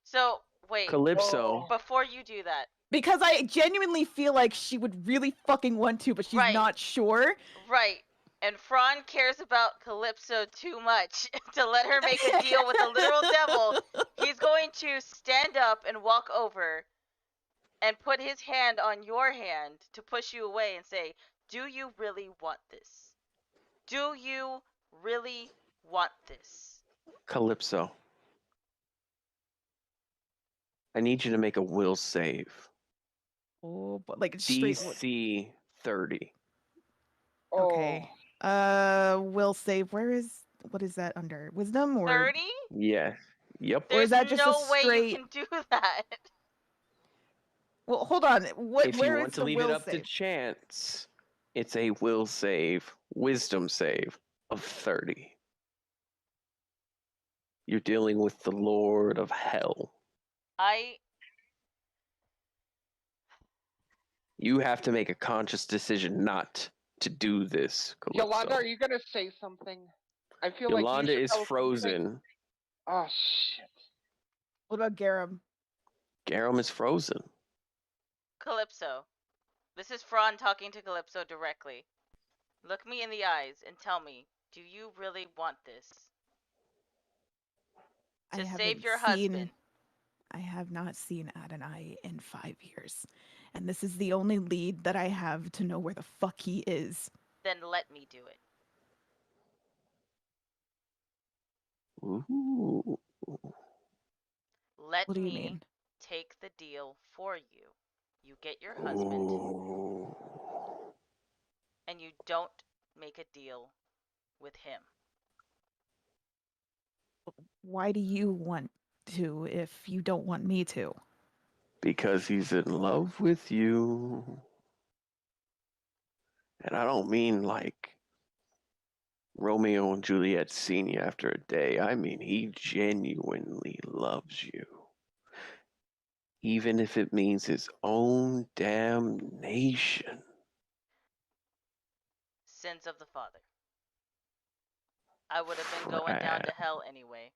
So wait. Calypso. Before you do that. Because I genuinely feel like she would really fucking want to, but she's Right. not sure. Right. And Phraan cares about Calypso too much to let her make a deal with the literal devil. He's going to stand up and walk over and put his hand on your hand to push you away and say, "Do you really want this? Do you really want this?" Calypso. I need you to make a will save. Oh, but like it's straight. DC 30. Okay. Will save. What is that under? Wisdom or 30? Yeah. Yep. Or is There's that just no a way straight? you can do that. Well, hold on. If you Where want is to the leave it will up to save? chance, it's a will save, wisdom save of 30. You're dealing with the Lord of Hell. You have to make a conscious decision not to do this, Calypso. Yolanda, are you gonna say something? I feel like Yolanda you is should know frozen. something. Oh shit. What about Garum? Garum is frozen. Calypso, This is Phraan talking to Calypso directly. Look me in the eyes and tell me, do you really want this? To save your husband. I have not seen Adonai in 5 years. And this is the only lead that I have to know where the fuck he is. Then let me do it. Ooh. Let What do you me mean? take the deal for you. You get your husband. Ooh. And you don't make a deal with him. Why do you want to if you don't want me to? Because he's in love with you. And I don't mean like Romeo and Juliet seen you after a day. I mean he genuinely loves you. Even if it means his own damnation. Sins of the father. I would have been going down to hell anyway.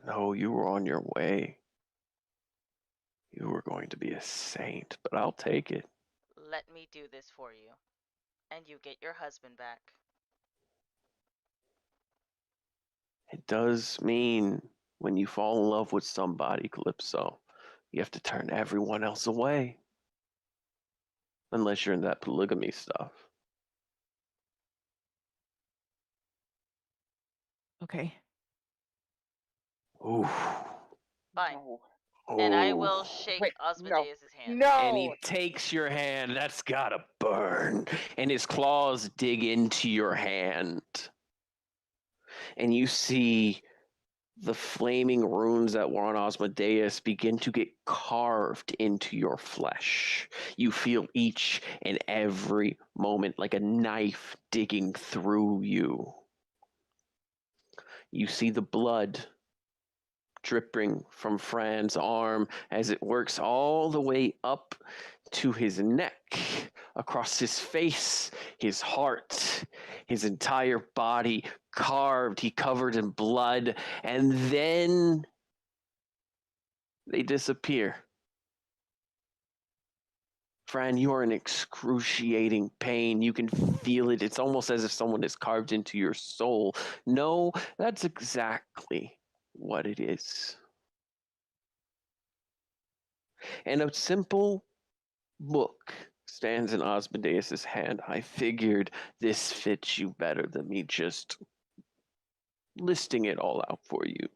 No, you were on your way. You were going to be a saint, but I'll take it. Let me do this for you. And you get your husband back. It does mean when you fall in love with somebody, Calypso, you have to turn everyone else away. Unless you're in that polygamy stuff. Okay. Ooh. Fine. No. And I Ooh. will shake Wait, Osmodeus' hand. No. And he takes your hand. That's gotta burn. And his claws dig into your hand. And you see the flaming runes that were on Osmodeus begin to get carved into your flesh. You feel each and every moment like a knife digging through you. You see the blood dripping from Phraan's arm as it works all the way up to his neck, across his face, his heart, his entire body carved, he covered in blood, and then they disappear. Phraan, you are in excruciating pain. You can feel it. It's almost as if someone has carved into your soul. No, that's exactly what it is. And a simple book stands in Osmodeus' hand. I figured this fits you better than me just listing it all out for you,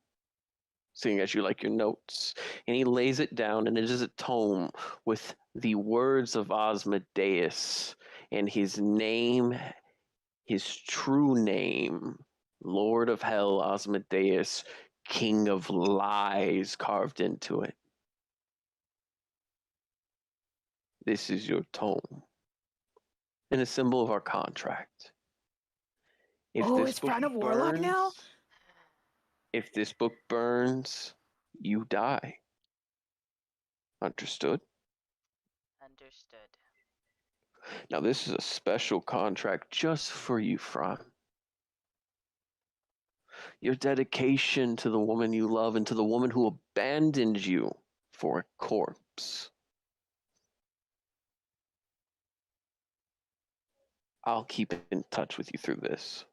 seeing as you like your notes. And he lays it down, and it is a tome with the words of Osmodeus and his name, his true name, Lord of Hell Osmodeus, King of Lies, carved into it. This is your tome, and a symbol of our contract. If this is book Phraan a warlock now? If this book burns, you die. Understood? Understood. Now, this is a special contract just for you, Phraan. Your dedication to the woman you love and to the woman who abandoned you for a corpse. I'll keep in touch with you through this.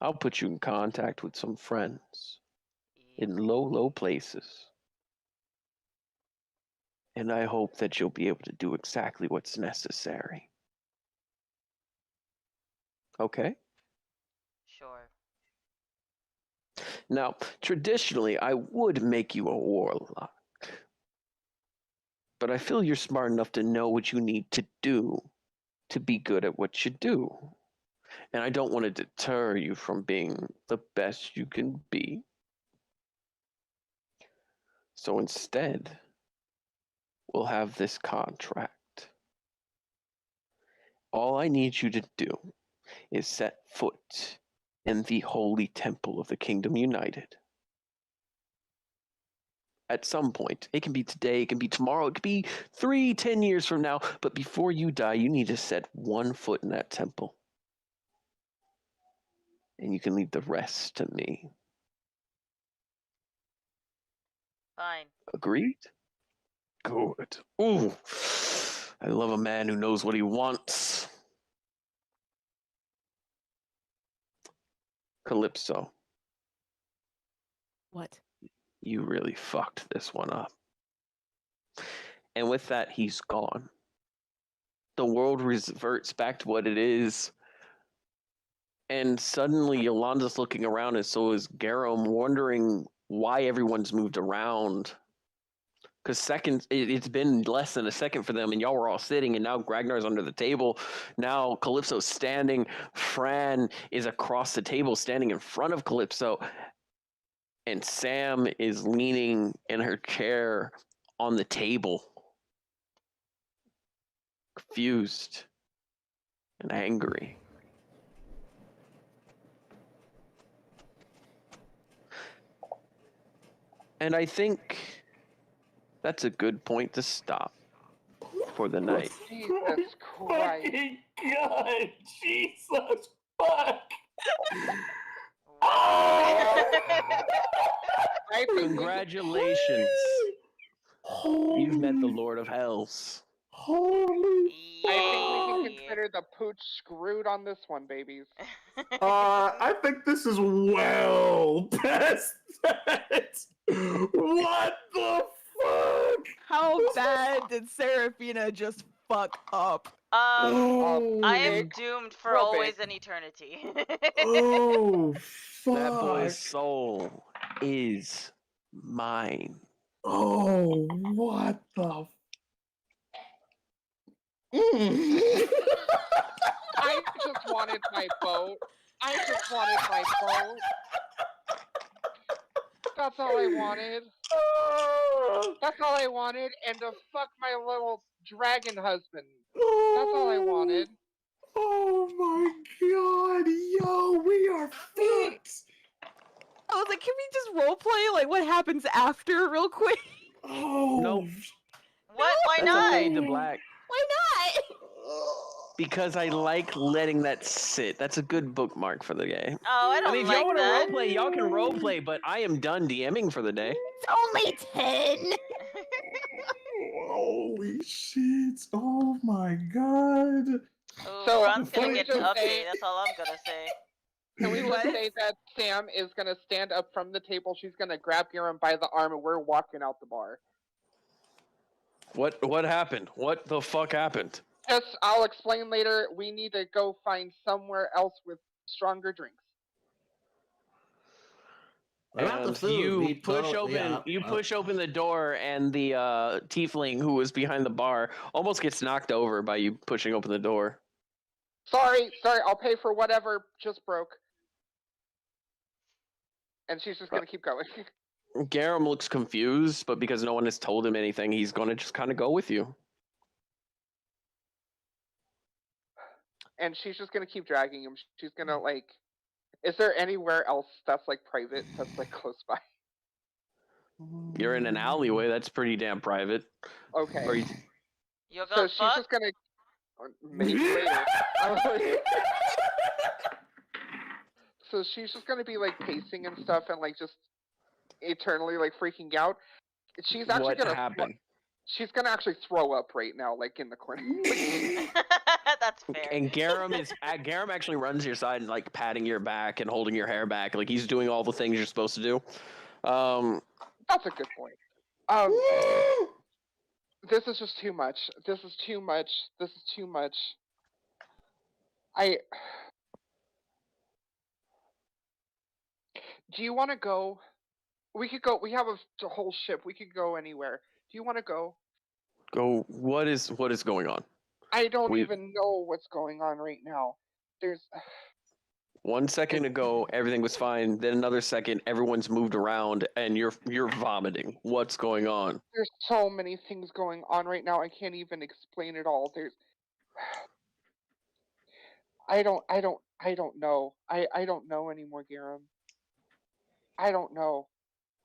I'll put you in contact with some friends in low places. And I hope that you'll be able to do exactly what's necessary. Okay? Sure. Now, traditionally, I would make you a warlock. But I feel you're smart enough to know what you need to do to be good at what you do. And I don't want to deter you from being the best you can be. So instead, we'll have this contract. All I need you to do is set foot in the holy temple of the Kingdom United. At some point, it can be today, it can be tomorrow, it could be 10 years from now, but before you die, you need to set one foot in that temple. And you can leave the rest to me. Fine. Agreed? Good. Ooh. I love a man who knows what he wants. Calypso. What? You really fucked this one up. And with that, he's gone. The world reverts back to what it is. And suddenly Yolanda's looking around, and so is Garum, wondering why everyone's moved around. Because seconds, it's been less than a second for them, and y'all were all sitting, and now Ragnar's under the table. Now Calypso's standing. Phraan is across the table, standing in front of Calypso. And Sam is leaning in her chair on the table, confused and angry. And I think that's a good point to stop for the night. Jesus Christ. Fucking God, Jesus, fuck. Congratulations. You've met the Lord of Hells. Holy. I think we can consider the pooch screwed on this one, babies. I think this is well past that. What the fuck? How bad did Seraphina just fuck up? I am Big, doomed for real always big. an eternity. Oh, fuck. That boy's soul is mine. Oh, what the? Mm. I just wanted my boat. I just wanted my boat. That's all I wanted. That's all I wanted, and to fuck my little dragon husband. That's all I wanted. Oh my god, yo, we are fucked. I was like, can we just roleplay like what happens after real quick? Oh. Nope. What? Why That's not? a fade to black. Why not? Because I like letting that sit. That's a good bookmark for the game. Oh, I don't I mean, if like y'all want that. to roleplay, y'all can roleplay, but I am done DMing for the day. It's only 10. Holy shit. Oh my god. Ooh, So, Ron's gonna can we get to just update. say- That's all I'm gonna say. Can we What? just say that Sam is gonna stand up from the table, she's gonna grab Garum by the arm, and we're walking out the bar. What happened? What the fuck happened? Just, I'll explain later. We need to go find somewhere else with stronger drinks. What about the And food? you We push go- open yeah, you well. push open the door, and the tiefling who was behind the bar almost gets knocked over by you pushing open the door. Sorry, I'll pay for whatever just broke. And she's just gonna keep going. Garum looks confused, but because no one has told him anything, he's going to just kind of go with you. And she's just gonna keep dragging him. She's gonna, like... Is there anywhere else that's, like, private, that's, like, close by? You're in an alleyway. That's pretty damn private. Okay. Or you- You're So gonna she's fuck? just gonna... Maybe later. So she's just gonna be, like, pacing and stuff and, like, just eternally, like, freaking out. She's actually what gonna... happened? She's gonna actually throw up right now, like, in the corner. That's fair. And Garum actually runs to your side and like patting your back and holding your hair back, like he's doing all the things you're supposed to do. That's a good point. This is just too much. This is too much. This is too much. Do you want to go? We could go. We have a whole ship. We could go anywhere. Do you want to go? Go. What is going on? I don't even know what's going on right now. There's 1 second ago, everything was fine. Then another second, everyone's moved around, and you're vomiting. What's going on? There's so many things going on right now. I can't even explain it all. I don't know. I don't know anymore, Garum. I don't know.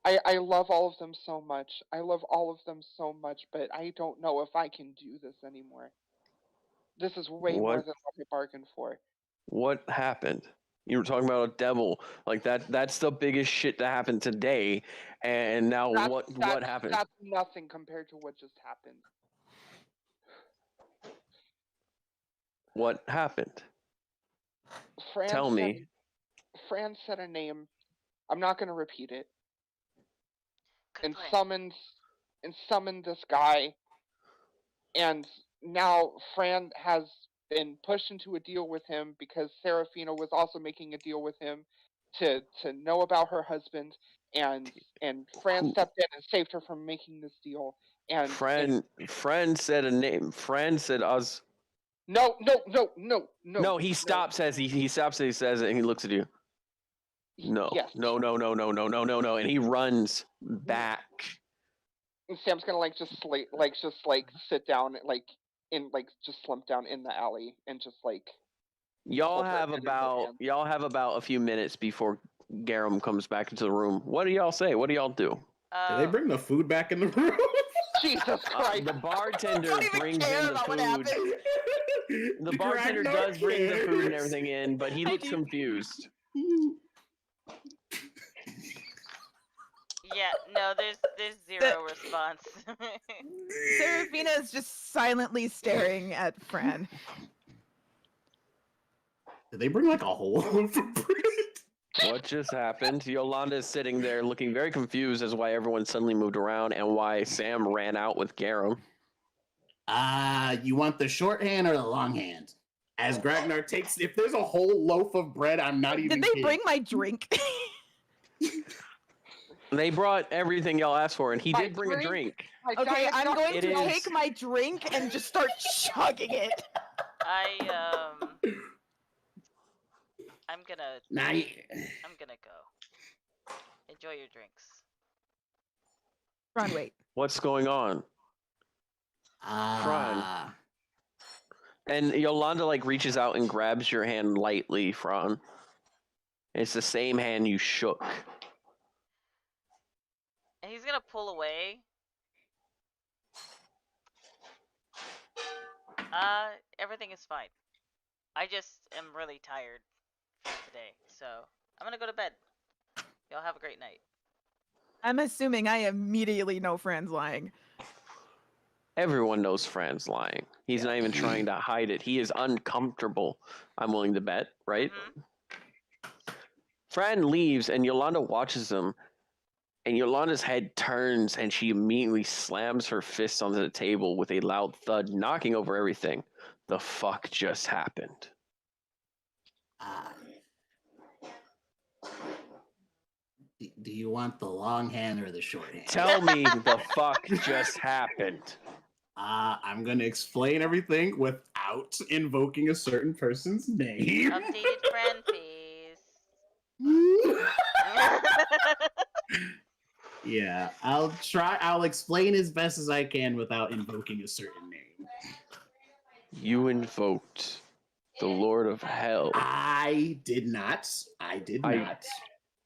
I love all of them so much. I love all of them so much, but I don't know if I can do this anymore. This is way more than what I bargained for. What happened? You were talking about a devil. Like that's the biggest shit that happened today. And now what happened? That's nothing compared to what just happened. What happened? Tell me. Phraan said a name. I'm not going to repeat it. Good and summoned this guy. And now Phraan has been pushed into a deal with him because Serafina was also making a deal with him to know about her husband, and Phraan stepped in and saved her from making this deal. And Phraan said a name. Phraan said us. No. No, he stops as he stops as he says it, and he looks at you. No, yes. No, and he runs back. And Sam's gonna just sit down, just slump down in the alley and just Y'all have about a few minutes before Garum comes back into the room. What do y'all say? What do y'all do? Do they bring the food back in the room? Jesus Christ! The bartender brings in the food. The bartender Greg does bring the food and cares. everything in, but he looks confused. Yeah, no, there's zero response. Serafina is just silently staring at Phraan. Did they bring like a whole loaf of bread? What just happened? Yolanda is sitting there looking very confused as why everyone suddenly moved around and why Sam ran out with Garum. You want the shorthand or the longhand? As Gragnar takes, if there's a whole loaf of bread, I'm not even Did they kidding. bring my drink? They brought everything y'all asked for, and he did bring a drink. Okay, I'm going to take my drink and just start chugging it. I'm gonna go. Enjoy your drinks. Phraan, wait. What's going on? Phraan. And Yolanda reaches out and grabs your hand lightly, Phraan. It's the same hand you shook. And he's gonna pull away. Everything is fine. I just am really tired from today, so I'm gonna go to bed. Y'all have a great night. I'm assuming I immediately know Phrán's lying. Everyone knows Phrán's lying. He's not even trying to hide it. He is uncomfortable, I'm willing to bet, right? Mm-hmm. Phraan leaves, and Yolanda watches him, and Yolanda's head turns, and she immediately slams her fist onto the table with a loud thud, knocking over everything. The fuck just happened? Do you want the long hand or the short hand? Tell me the fuck just happened. I'm gonna explain everything without invoking a certain person's name. Updated friend, please. Yeah, I'll explain as best as I can without invoking a certain name. You invoked the Lord of Hell. I did not.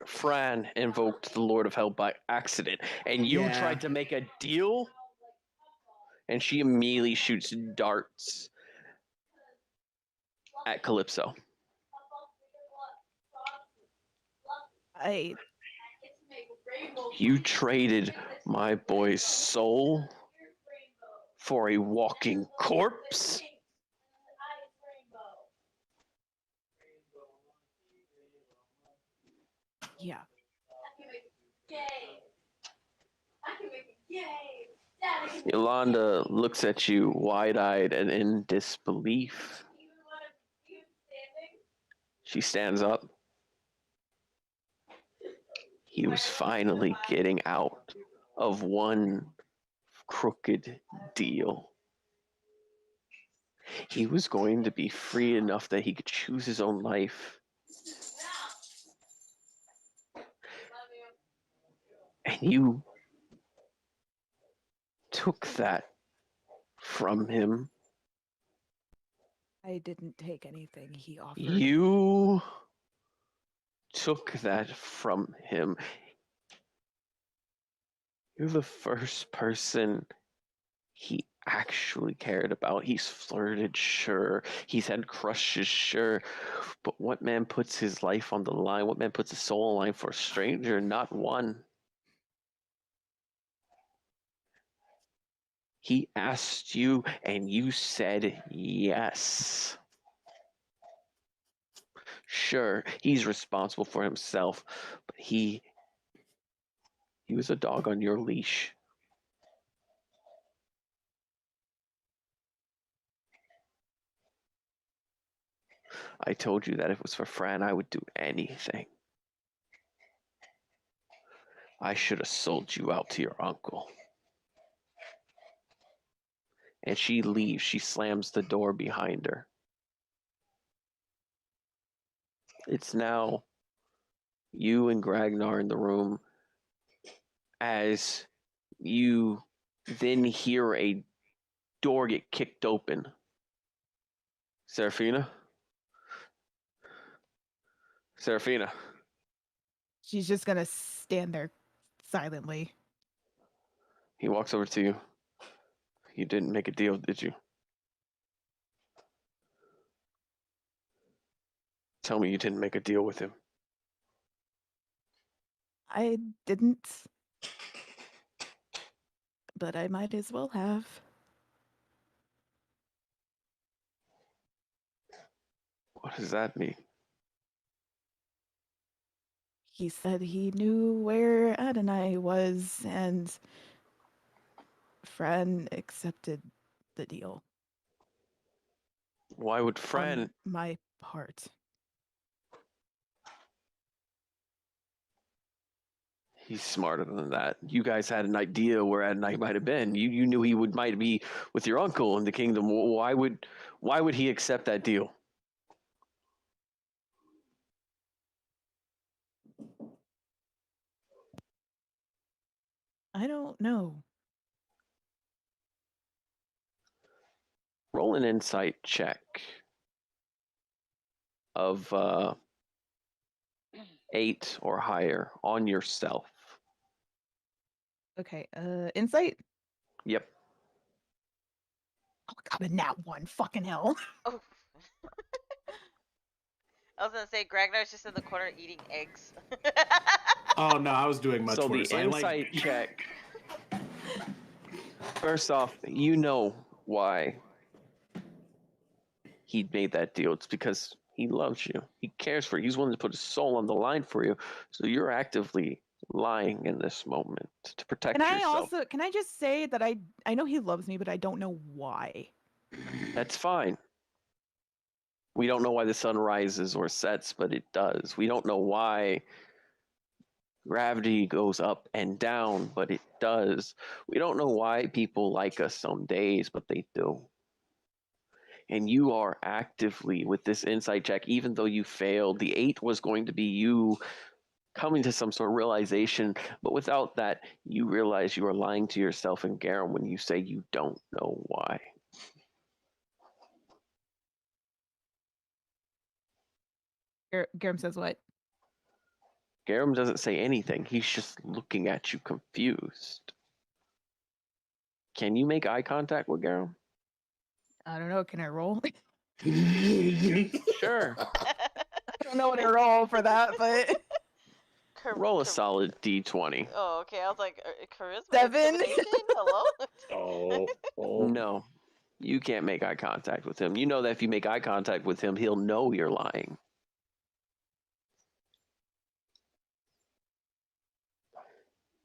Phraan invoked the Lord of Hell by accident, and you tried to make a deal? And she immediately shoots darts at Calypso. You traded my boy's soul for a walking corpse? Yeah. Yolanda looks at you wide-eyed and in disbelief. She stands up. He was finally getting out of one crooked deal. He was going to be free enough that he could choose his own life. And you took that from him. I didn't take anything he offered. You took that from him. You're the first person he actually cared about. He's flirted, sure. He's had crushes, sure. But what man puts his life on the line? What man puts his soul on the line for a stranger? Not one. He asked you and you said yes. Sure, he's responsible for himself, but he was a dog on your leash. I told you that if it was for Phraan, I would do anything. I should have sold you out to your uncle. And she leaves. She slams the door behind her. It's now you and Gragnar in the room as you then hear a door get kicked open. Seraphina? Seraphina. She's just gonna stand there silently. He walks over to you. You didn't make a deal, did you? Tell me you didn't make a deal with him. I didn't, but I might as well have. What does that mean? He said he knew where Adonai was, and Phraan accepted the deal. Why would Phraan? On my part. He's smarter than that. You guys had an idea where Adonai might have been. You knew he might be with your uncle in the kingdom. Why would he accept that deal? I don't know. Roll an insight check of 8 or higher on yourself. Okay, insight? Yep. Oh, God, a nat 1. Fucking hell. Oh. I was gonna say Gragnar's just in the corner eating eggs. Oh no, I was doing much So worse. the insight check. First off, you know why he made that deal. It's because he loves you. He cares for you. He's willing to put his soul on the line for you. So you're actively lying in this moment to protect yourself. Can I just say that I know he loves me, but I don't know why. That's fine. We don't know why the sun rises or sets, but it does. We don't know why gravity goes up and down, but it does. We don't know why people like us some days, but they do. And you are actively, with this insight check, even though you failed, the 8 was going to be you coming to some sort of realization, but without that, you realize you are lying to yourself and Garum when you say you don't know why. Garum says what? Garum doesn't say anything. He's just looking at you confused. Can you make eye contact with Garum? I don't know. Can I roll? Sure. I don't know what I roll for that, but Roll a solid D20. Oh, okay. I was like, charisma. 7. Intimidation? Hello. Oh. No, you can't make eye contact with him. You know that if you make eye contact with him, he'll know you're lying.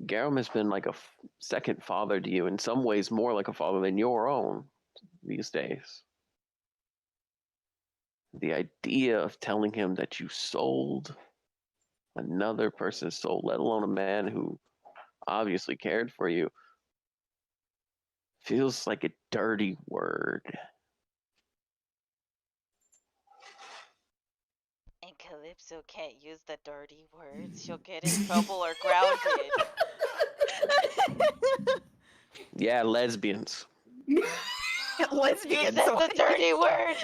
Garum has been like a second father to you, in some ways more like a father than your own these days. The idea of telling him that you sold another person's soul, let alone a man who obviously cared for you, feels like a dirty word. And Calypso can't use the dirty words. She'll get in trouble or grounded. Yeah, lesbians. Lesbians. That's a dirty word.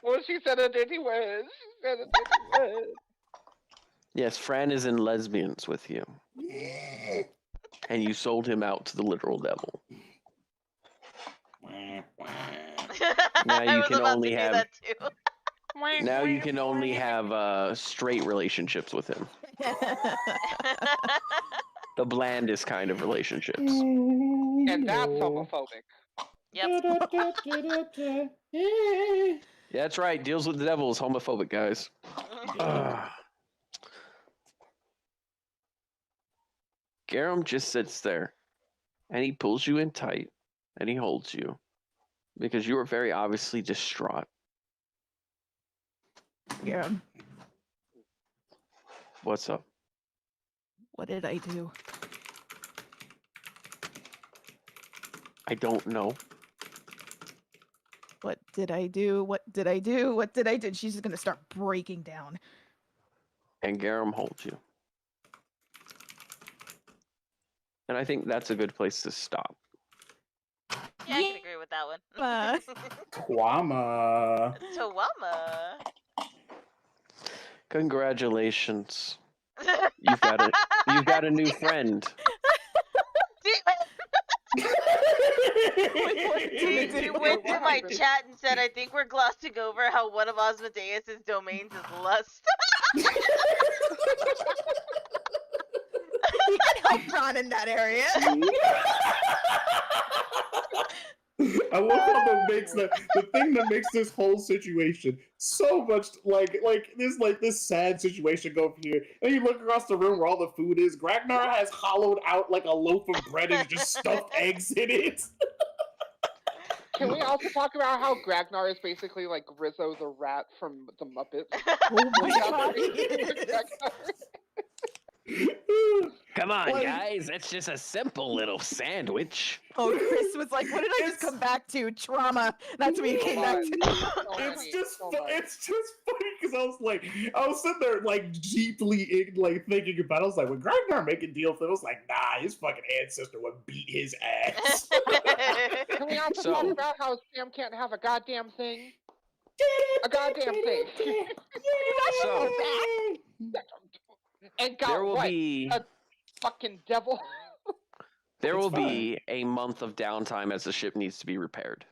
Well, she said a dirty word. She said a dirty word. Yes, Phraan is in lesbians with you. And you sold him out to the literal devil. Now you can only have. That too. Now you can only have straight relationships with him. The blandest kind of relationships. And that's homophobic. Yep. Yeah, that's right. Deals with the devil is homophobic, guys. Garum just sits there, and he pulls you in tight, and he holds you, because you are very obviously distraught. Garum, What's up? what did I do? I don't know. What did I do? What did I do? What did I do? She's just gonna start breaking down. And Garum holds you. And I think that's a good place to stop. Yeah, I can agree with that one. Twama. Tawama. Congratulations. You've got a new friend. He went to my chat and said, I think we're glossing over how one of Asmodeus' domains is lust. He can help Phraan in that area. I love how that makes the thing that makes this whole situation so much like this sad situation go from here. And you look across the room where all the food is. Ragnar has hollowed out like a loaf of bread and just stuffed eggs in it. Can we also talk about how Ragnar is basically like Rizzo the rat from the Muppets? Oh my god. Come on, guys. That's just a simple little sandwich. Oh, Chris was like, what did I just come back to? Trauma. That's what you came back to. It's just funny because I was sitting there like deeply thinking about it. I was like, when Ragnar make a deal with him, I was like, nah, his fucking ancestor would beat his ass. Can we also talk about how Sam can't have a goddamn thing? A goddamn thing. So And got there will what? be A fucking devil. there will be a month of downtime as the ship needs to be repaired.